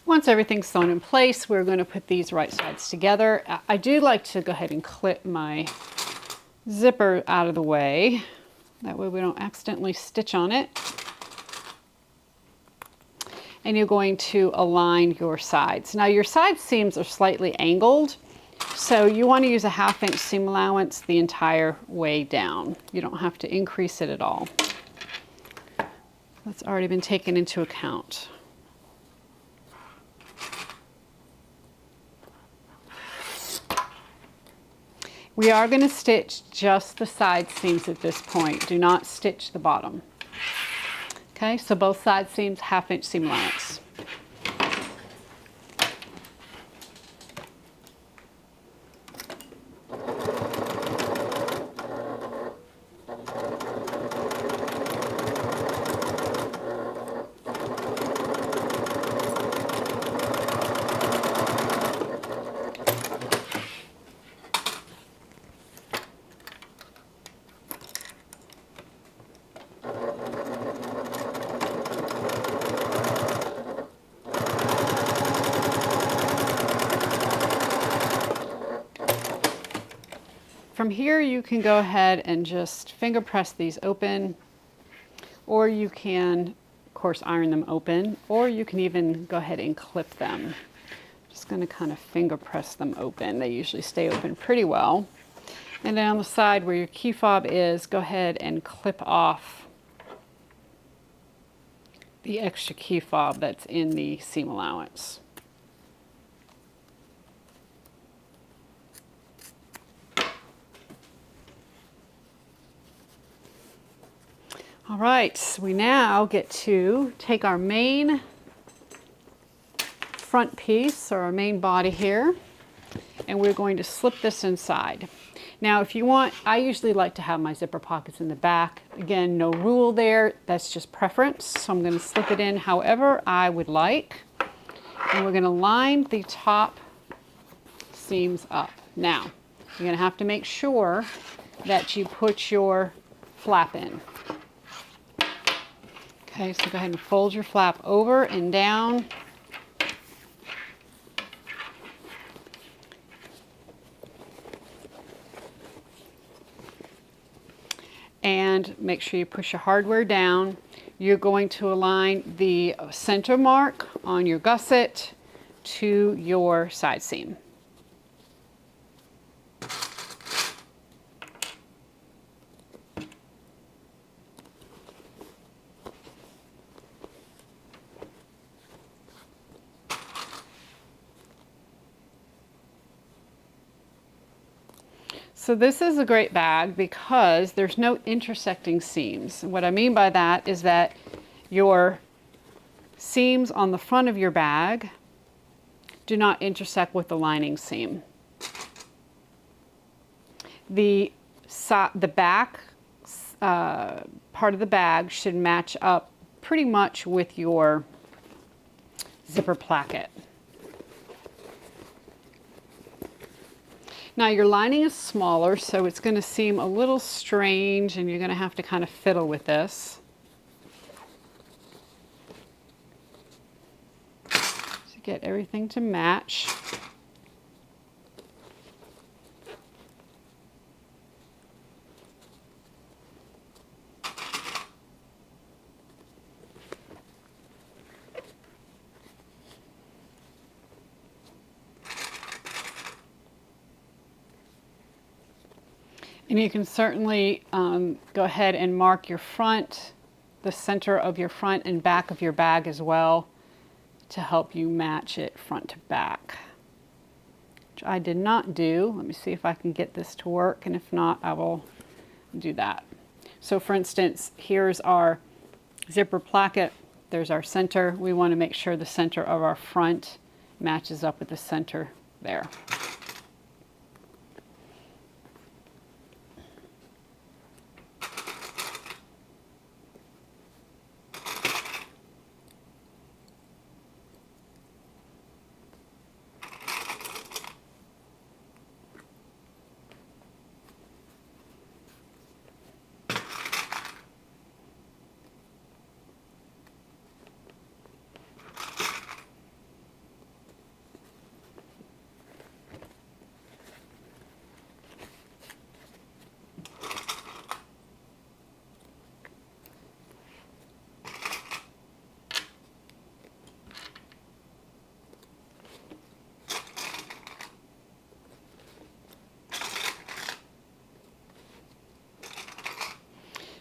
Once everything's sewn in place, we're going to put these right sides together. I do like to go ahead and clip my zipper out of the way. That way we don't accidentally stitch on it. And you're going to align your sides. Now your side seams are slightly angled, so you want to use a 1/2 inch seam allowance the entire way down. You don't have to increase it at all. That's already been taken into account. We are going to stitch just the side seams at this point. Do not stitch the bottom. Okay, so both side seams, 1/2 inch seam allowance. From here you can go ahead and just finger press these open, or you can of course iron them open, or you can even go ahead and clip them. Just going to kind of finger press them open. They usually stay open pretty well. And then on the side where your key fob is, go ahead and clip off the extra key fob that's in the seam allowance. All right, we now get to take our main front piece, or our main body here, and we're going to slip this inside. Now, if you want, I usually like to have my zipper pockets in the back. Again, no rule there, that's just preference. So I'm going to slip it in however I would like. And we're going to line the top seams up. Now, you're going to have to make sure that you put your flap in. Okay, so go ahead and fold your flap over and down. And make sure you push your hardware down. You're going to align the center mark on your gusset to your side seam. So this is a great bag because there's no intersecting seams. What I mean by that is that your seams on the front of your bag do not intersect with the lining seam. The back part of the bag should match up pretty much with your zipper placket. Now your lining is smaller, so it's going to seem a little strange and you're going to have to kind of fiddle with this. To get everything to match. And you can certainly go ahead and mark your front, the center of your front and back of your bag as well to help you match it front to back, which I did not do. Let me see if I can get this to work, and if not, I will do that. So for instance, here's our zipper placket. There's our center. We want to make sure the center of our front matches up with the center there.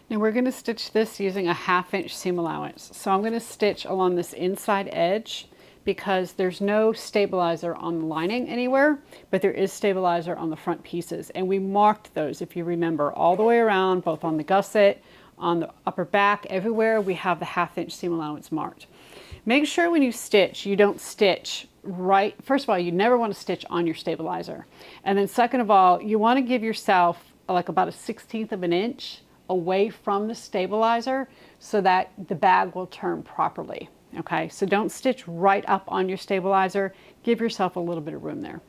Now we're going to stitch this using a 1/2 inch seam allowance. So I'm going to stitch along this inside edge because there's no stabilizer on the lining anywhere, but there is stabilizer on the front pieces. And we marked those, if you remember, all the way around, both on the gusset, on the upper back, everywhere we have the 1/2 inch seam allowance marked. Make sure when you stitch, you don't stitch right. First of all, you never want to stitch on your stabilizer. And then second of all, you want to give yourself like about a 1/16 of an inch away from the stabilizer so that the bag will turn properly. Okay, so don't stitch right up on your stabilizer. Give yourself a little bit of room there.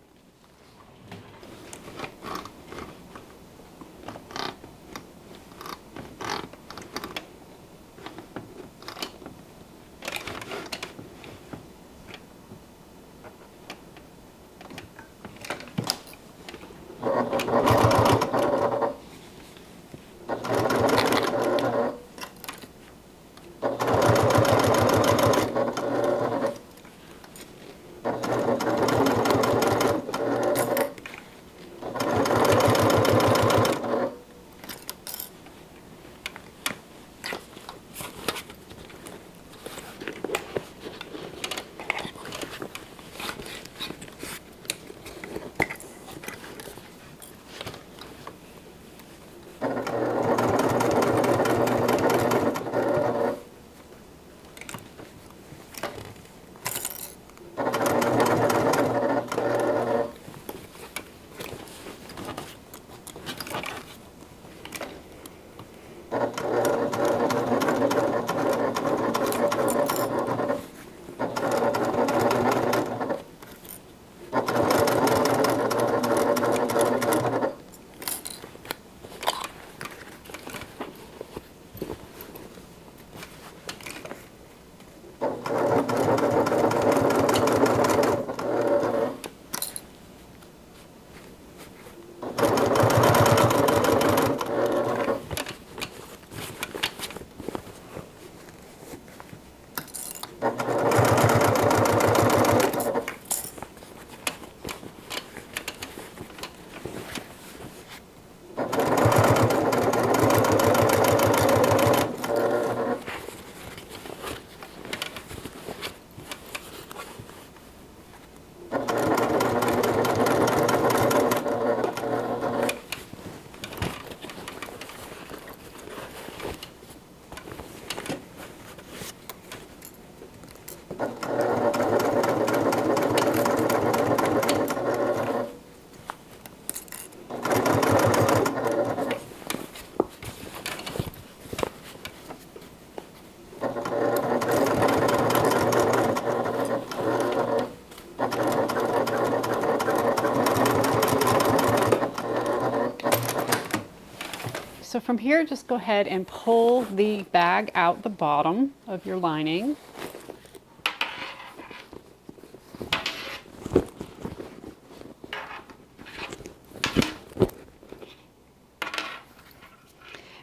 So from here, just go ahead and pull the bag out the bottom of your lining.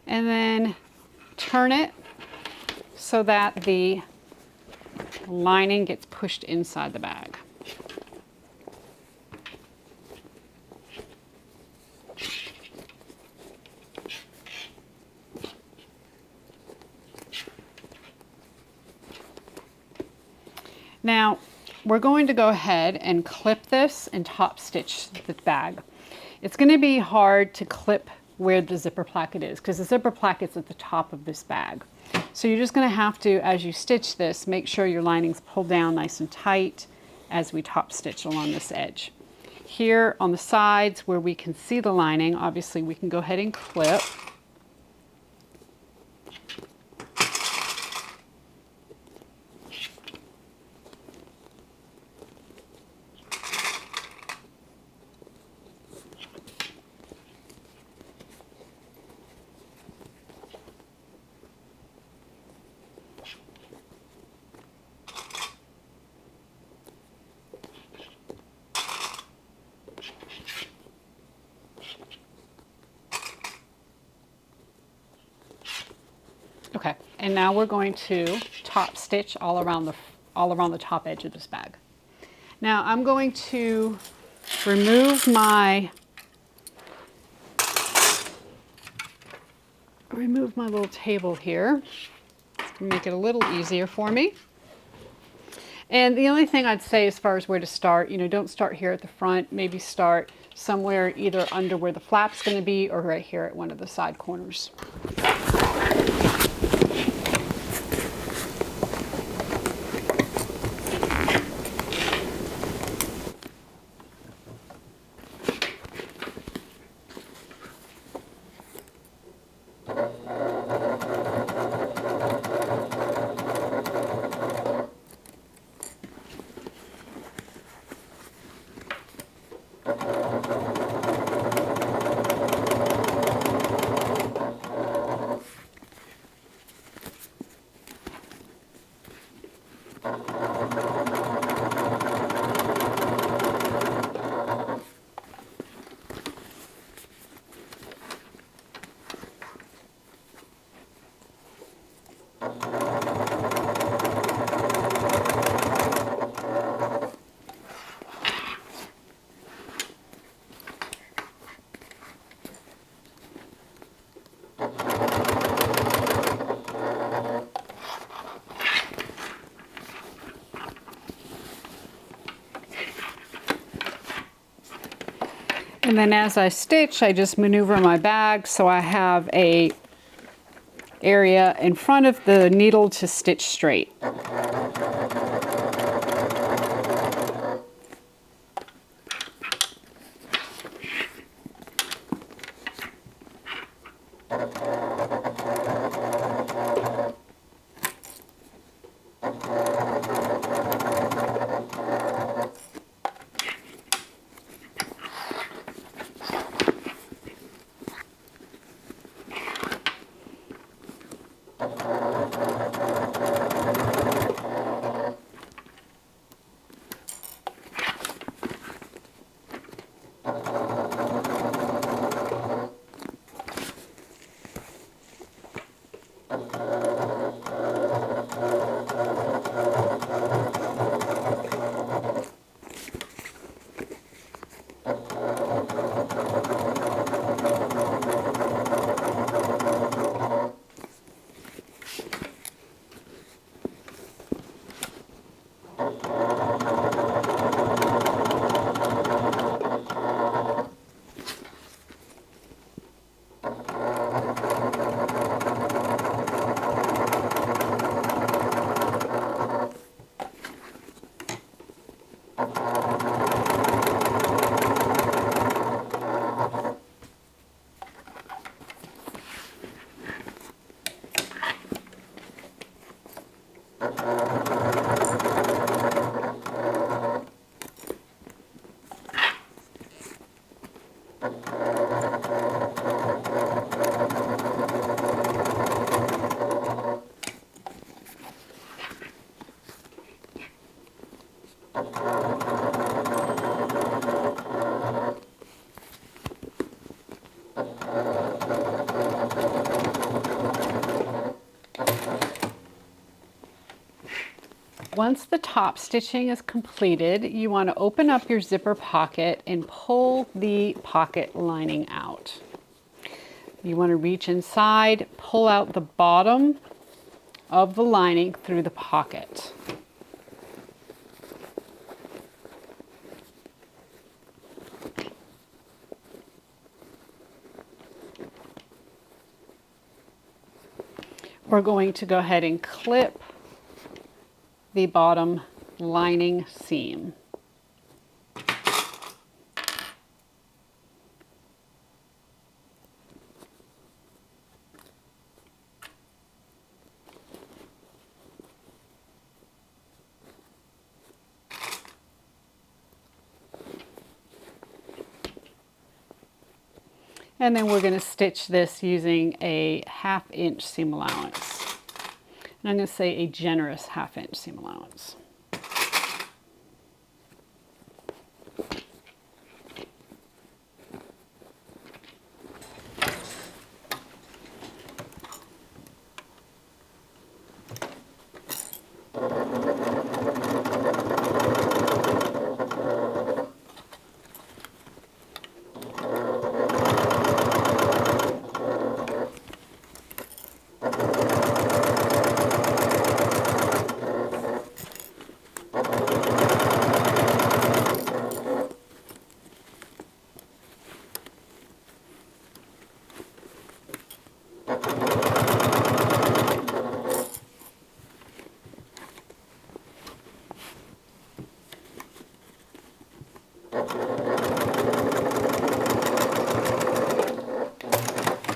And then turn it so that the lining gets pushed inside the bag. Now, we're going to go ahead and clip this and top stitch the bag. It's going to be hard to clip where the zipper placket is because the zipper placket's at the top of this bag. So you're just going to have to, as you stitch this, make sure your lining's pulled down nice and tight as we top stitch along this edge. Here on the sides where we can see the lining, obviously we can go ahead and clip. Okay, and now we're going to top stitch all around the top edge of this bag. Now I'm going to remove my little table here. It's going to make it a little easier for me. And the only thing I'd say as far as where to start, don't start here at the front, maybe start somewhere either under where the flap's going to be or right here at one of the side corners. And then as I stitch, I just maneuver my bag so I have a area in front of the needle to stitch straight. Once the top stitching is completed, you want to open up your zipper pocket and pull the pocket lining out. You want to reach inside, pull out the bottom of the lining through the pocket. We're going to go ahead and clip the bottom lining seam. And then we're going to stitch this using a 1/2 inch seam allowance. And I'm going to say a generous 1/2 inch seam allowance.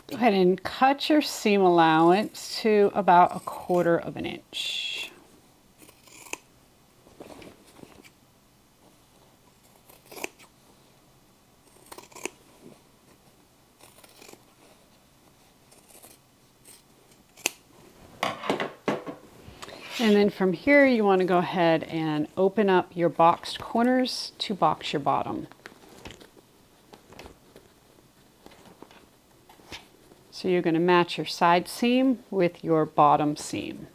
Go ahead and cut your seam allowance to about 1/4 inch. And then from here, you want to go ahead and open up your boxed corners to box your bottom. So you're going to match your side seam with your bottom seam.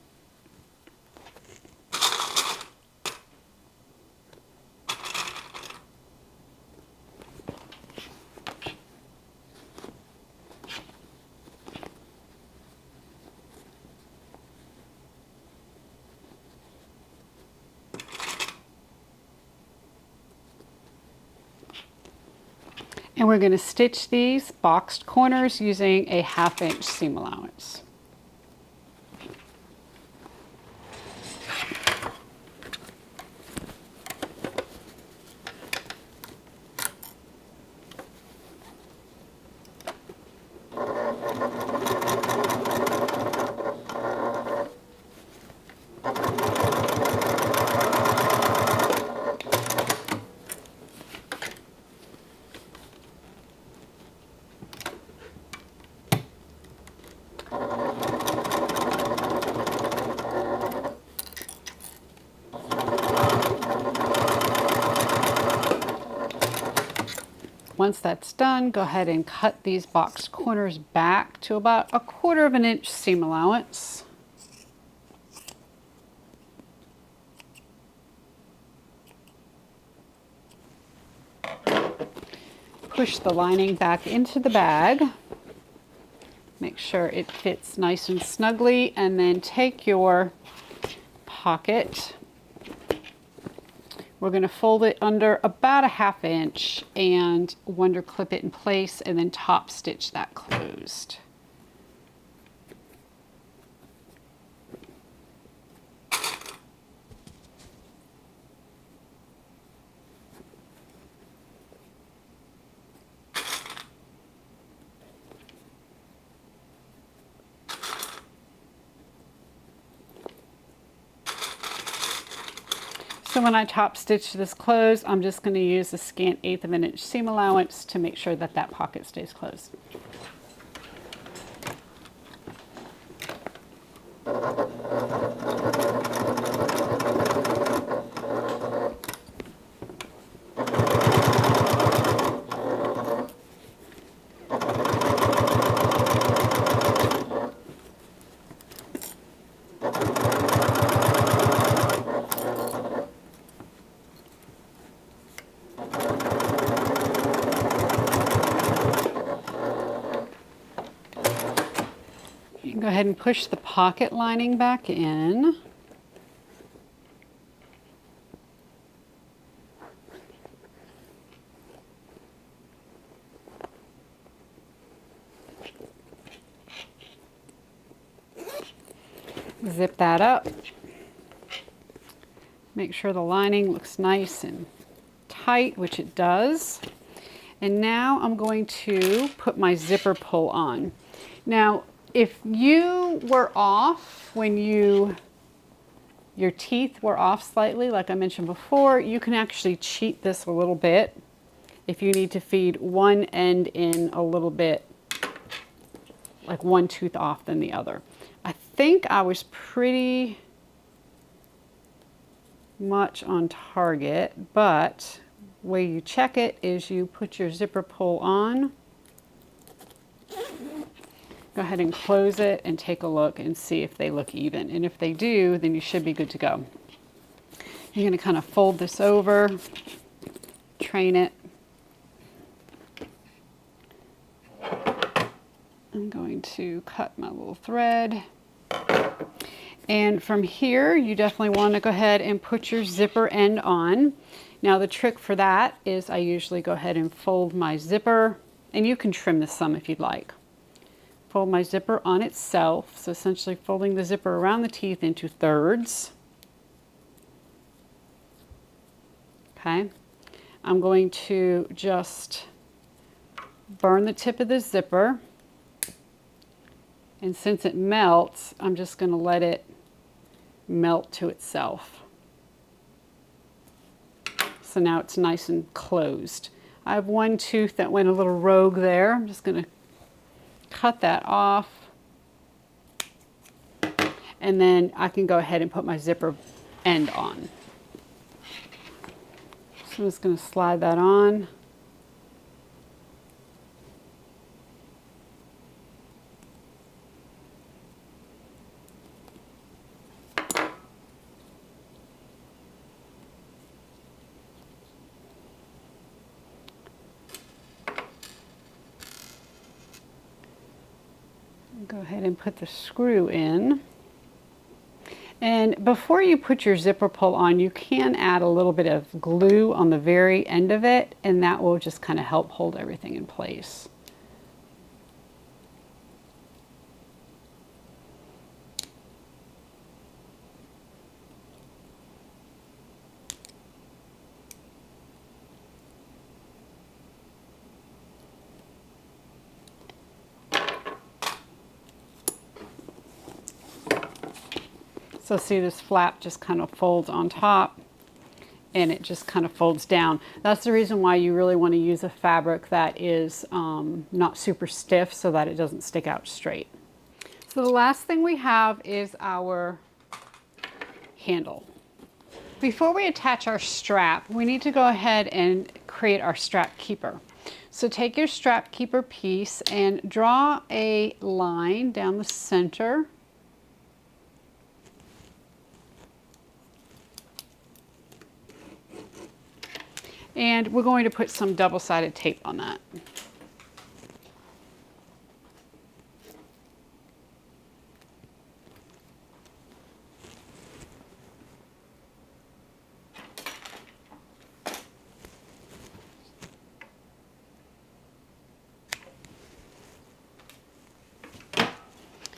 And we're going to stitch these boxed corners using a 1/2 inch seam allowance. Once that's done, go ahead and cut these boxed corners back to about 1/4 inch seam allowance. Push the lining back into the bag. Make sure it fits nice and snugly, and then take your pocket. We're going to fold it under about 1/2 inch and wonder clip it in place and then top stitch that closed. So when I top stitch this closed, I'm just going to use a scant 1/8 inch seam allowance to make sure that that pocket stays closed. Go ahead and push the pocket lining back in. Zip that up. Make sure the lining looks nice and tight, which it does. And now I'm going to put my zipper pull on. Now, if you were off when your teeth were off slightly, like I mentioned before, you can actually cheat this a little bit if you need to feed one end in a little bit, like one tooth off than the other. I think I was pretty much on target, but the way you check it is you put your zipper pull on, go ahead and close it and take a look and see if they look even. And if they do, then you should be good to go. You're going to kind of fold this over, train it. I'm going to cut my little thread. And from here, you definitely want to go ahead and put your zipper end on. Now the trick for that is I usually go ahead and fold my zipper, and you can trim this some if you'd like. Fold my zipper on itself, so essentially folding the zipper around the teeth into thirds. Okay, I'm going to just burn the tip of the zipper, and since it melts, I'm just going to let it melt to itself. So now it's nice and closed. I have one tooth that went a little rogue there. I'm just going to cut that off. And then I can go ahead and put my zipper end on. So I'm just going to slide that on. Go ahead and put the screw in. And before you put your zipper pull on, you can add a little bit of glue on the very end of it, and that will just kind of help hold everything in place. So see, this flap just kind of folds on top and it just kind of folds down. That's the reason why you really want to use a fabric that is not super stiff so that it doesn't stick out straight. So the last thing we have is our handle. Before we attach our strap, we need to go ahead and create our strap keeper. So take your strap keeper piece and draw a line down the center. And we're going to put some double-sided tape on that.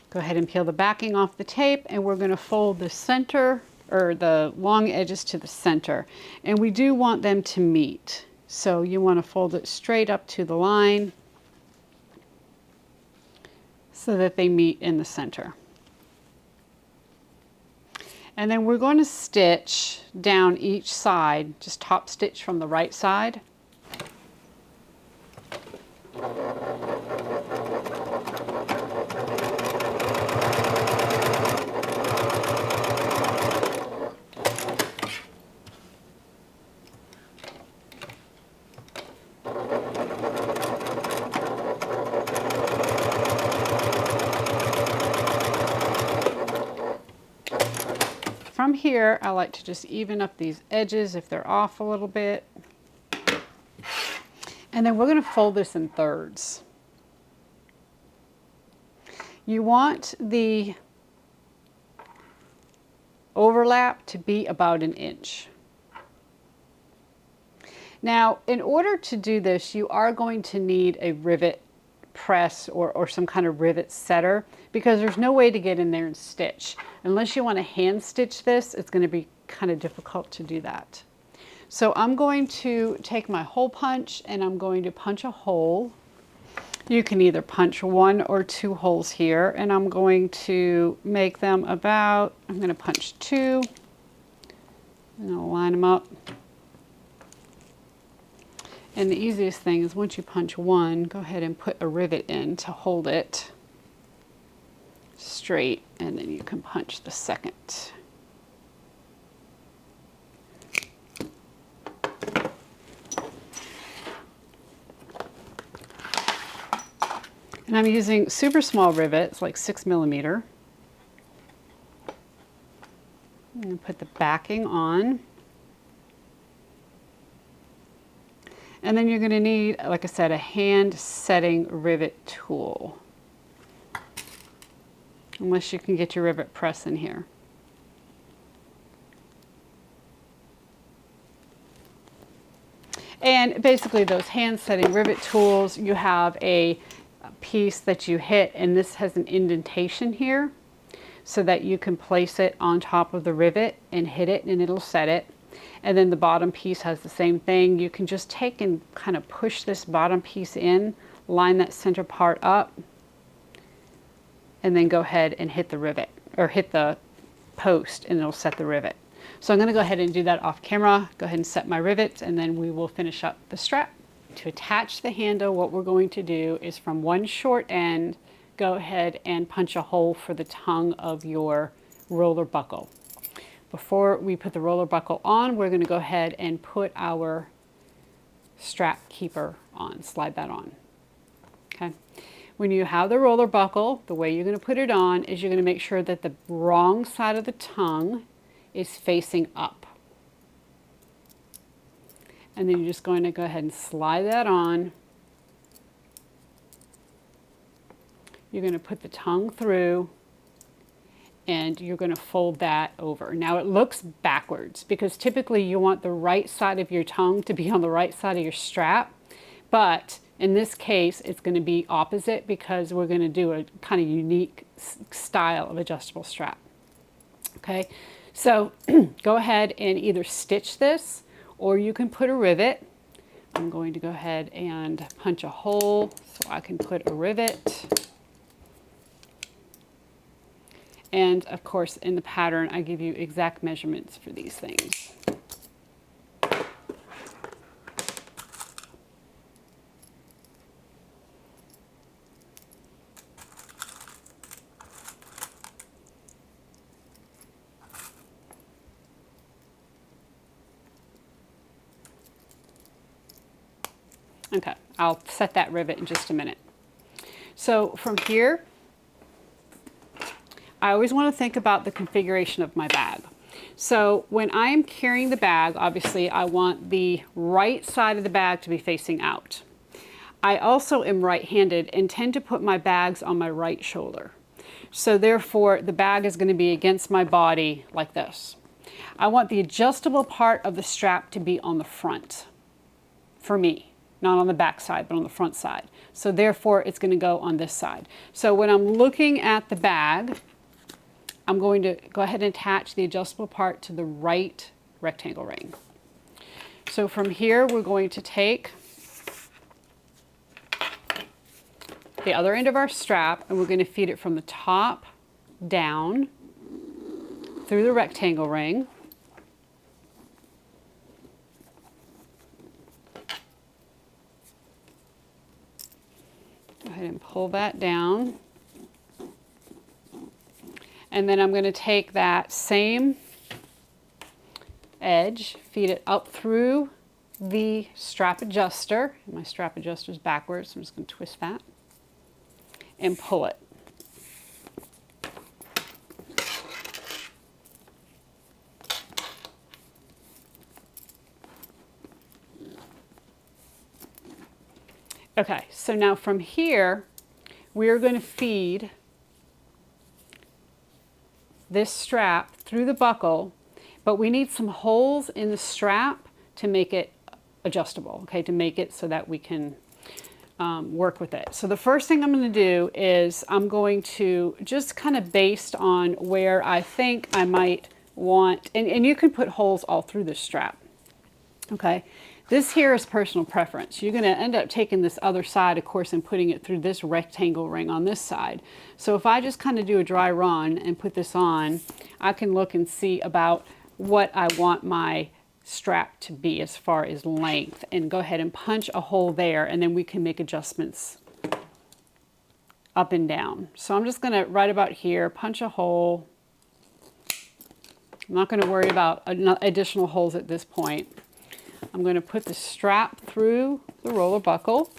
Go ahead and peel the backing off the tape, and we're going to fold the center or the long edges to the center, and we do want them to meet. So you want to fold it straight up to the line so that they meet in the center. And then we're going to stitch down each side, just top stitch from the right side. From here, I like to just even up these edges if they're off a little bit. And then we're going to fold this in thirds. You want the overlap to be about 1 inch. Now, in order to do this, you are going to need a rivet press or some kind of rivet setter, because there's no way to get in there and stitch. Unless you want to hand stitch this, it's going to be kind of difficult to do that. So I'm going to take my hole punch and I'm going to punch a hole. You can either punch 1 or 2 holes here, and I'm going to make them about, I'm going to punch 2 and I'll line them up. And the easiest thing is once you punch 1, go ahead and put a rivet in to hold it straight, and then you can punch the second. And I'm using super small rivets, like 6mm. I'm going to put the backing on. And then you're going to need, like I said, a hand setting rivet tool. Unless you can get your rivet press in here. And basically those hand setting rivet tools, you have a piece that you hit, and this has an indentation here so that you can place it on top of the rivet and hit it and it'll set it. And then the bottom piece has the same thing. You can just take and kind of push this bottom piece in, line that center part up, and then go ahead and hit the rivet, or hit the post, and it'll set the rivet. So I'm going to go ahead and do that off camera. Go ahead and set my rivets, and then we will finish up the strap. To attach the handle, what we're going to do is from one short end, go ahead and punch a hole for the tongue of your roller buckle. Before we put the roller buckle on, we're going to go ahead and put our strap keeper on, slide that on. Okay. When you have the roller buckle, the way you're going to put it on is you're going to make sure that the wrong side of the tongue is facing up. And then you're just going to go ahead and slide that on. You're going to put the tongue through, and you're going to fold that over. Now it looks backwards because typically you want the right side of your tongue to be on the right side of your strap, but in this case it's going to be opposite because we're going to do a kind of unique style of adjustable strap. Okay, so go ahead and either stitch this or you can put a rivet. I'm going to go ahead and punch a hole so I can put a rivet. And of course, in the pattern, I give you exact measurements for these things. Okay, I'll set that rivet in just a minute. So from here, I always want to think about the configuration of my bag. So when I am carrying the bag, obviously I want the right side of the bag to be facing out. I also am right-handed and tend to put my bags on my right shoulder. So therefore the bag is going to be against my body like this. I want the adjustable part of the strap to be on the front for me. Not on the back side, but on the front side. So therefore, it's going to go on this side. So when I'm looking at the bag, I'm going to go ahead and attach the adjustable part to the right rectangle ring. So from here, we're going to take the other end of our strap, and we're going to feed it from the top down through the rectangle ring. Go ahead and pull that down. And then I'm going to take that same edge, feed it up through the strap adjuster. My strap adjuster is backwards, so I'm just going to twist that and pull it. Okay, so now from here, we're going to feed this strap through the buckle, but we need some holes in the strap to make it adjustable, okay, to make it so that we can work with it. So the first thing I'm going to do is I'm going to just kind of based on where I think I might want, and you can put holes all through this strap, okay. This here is personal preference. You're going to end up taking this other side, of course, and putting it through this rectangle ring on this side. So if I just kind of do a dry run and put this on, I can look and see about what I want my strap to be as far as length, and go ahead and punch a hole there, and then we can make adjustments up and down. So I'm just going to right about here punch a hole. I'm not going to worry about additional holes at this point. I'm going to put the strap through the roller buckle.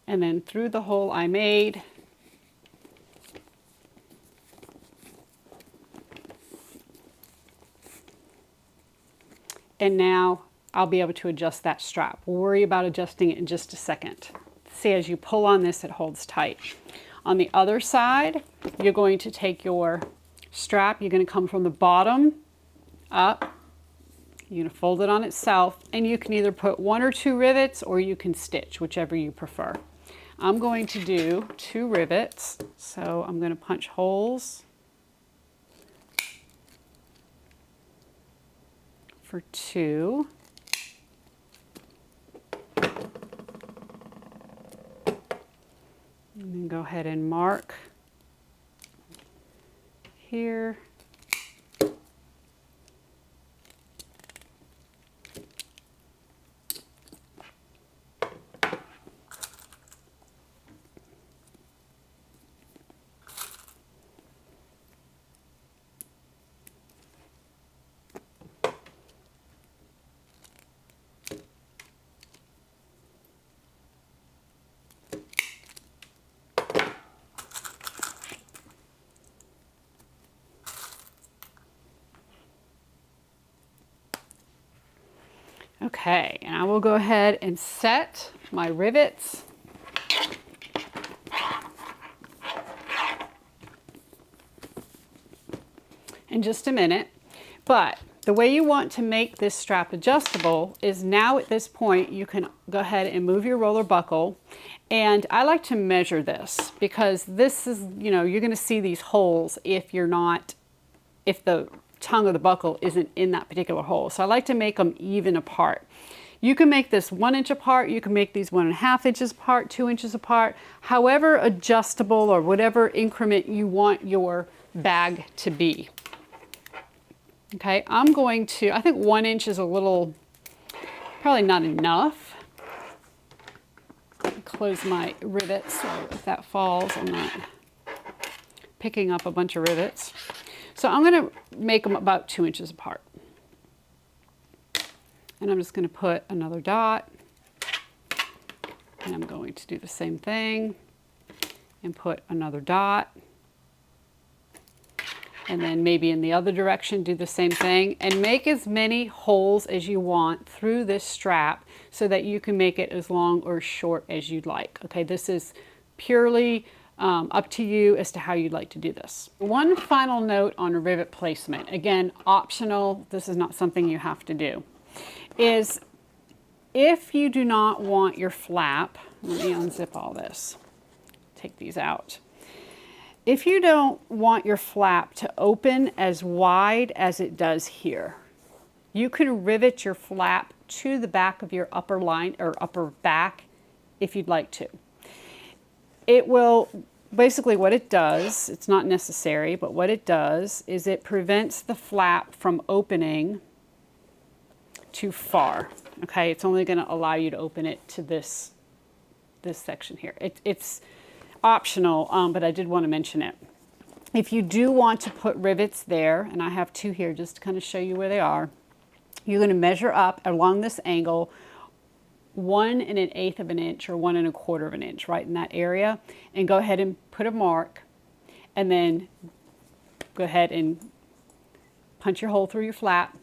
And then through the hole I made. And now I'll be able to adjust that strap. We'll worry about adjusting it in just a second. See, as you pull on this, it holds tight. On the other side, you're going to take your strap, you're going to come from the bottom up, you're going to fold it on itself, and you can either put 1 or 2 rivets, or you can stitch, whichever you prefer. I'm going to do 2 rivets, so I'm going to punch holes for 2. And then go ahead and mark here. Okay, and I will go ahead and set my rivets. In just a minute. But the way you want to make this strap adjustable is now at this point you can go ahead and move your roller buckle. And I like to measure this because this is, you know, you're going to see these holes if the tongue of the buckle isn't in that particular hole. So I like to make them even apart. You can make this 1 inch apart, you can make these 1.5 inches apart, 2 inches apart, however adjustable or whatever increment you want your bag to be. Okay, I'm going to, I think 1 inch is a little, probably not enough. Close my rivets so if that falls, I'm not picking up a bunch of rivets. So I'm going to make them about 2 inches apart. And I'm just going to put another dot. And I'm going to do the same thing and put another dot. And then maybe in the other direction do the same thing, and make as many holes as you want through this strap so that you can make it as long or short as you'd like. Okay, this is purely up to you as to how you'd like to do this. One final note on rivet placement, again, optional, this is not something you have to do, is if you do not want your flap, let me unzip all this, take these out. If you don't want your flap to open as wide as it does here, you can rivet your flap to the back of your upper line or upper back if you'd like to. It will, basically what it does, it's not necessary, but what it does is it prevents the flap from opening too far. Okay, it's only going to allow you to open it to this section here. It's optional, but I did want to mention it. If you do want to put rivets there, and I have 2 here just to kind of show you where they are, you're going to measure up along this angle 1 1/8 of an inch or 1 1/4 of an inch, right in that area, and go ahead and put a mark, and then go ahead and punch your hole through your flap,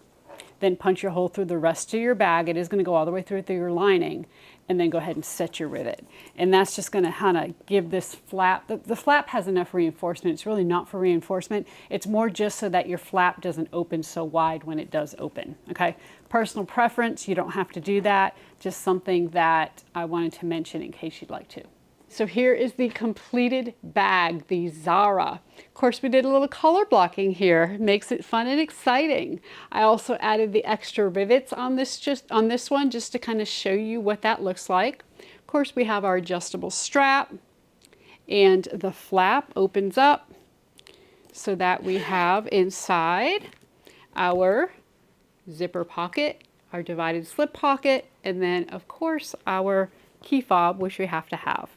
then punch your hole through the rest of your bag. It is going to go all the way through your lining, and then go ahead and set your rivet. And that's just going to kind of give this flap, the flap has enough reinforcement. It's really not for reinforcement. It's more just so that your flap doesn't open so wide when it does open, okay? Personal preference, you don't have to do that. Just something that I wanted to mention in case you'd like to. So here is the completed bag, the Zara. Of course, we did a little color blocking here. Makes it fun and exciting. I also added the extra rivets on this one just to kind of show you what that looks like. Of course, we have our adjustable strap, and the flap opens up so that we have inside our zipper pocket, our divided slip pocket, and then of course our key fob, which we have to have.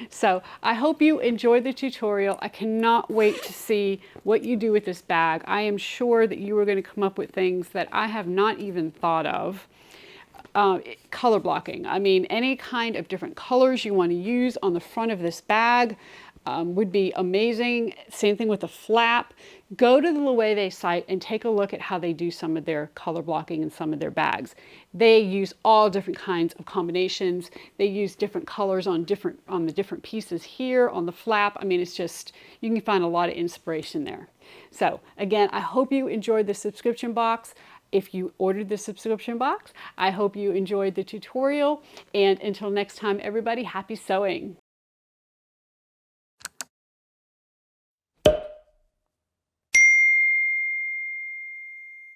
So I hope you enjoyed the tutorial. I cannot wait to see what you do with this bag. I am sure that you are going to come up with things that I have not even thought of. Color blocking. I mean, any kind of different colors you want to use on the front of this bag would be amazing. Same thing with the flap. Go to the Loewe site and take a look at how they do some of their color blocking in some of their bags. They use all different kinds of combinations. They use different colors on the different pieces here on the flap. I mean, it's just, you can find a lot of inspiration there. So again, I hope you enjoyed the subscription box. If you ordered the subscription box, I hope you enjoyed the tutorial. And until next time, everybody, happy sewing.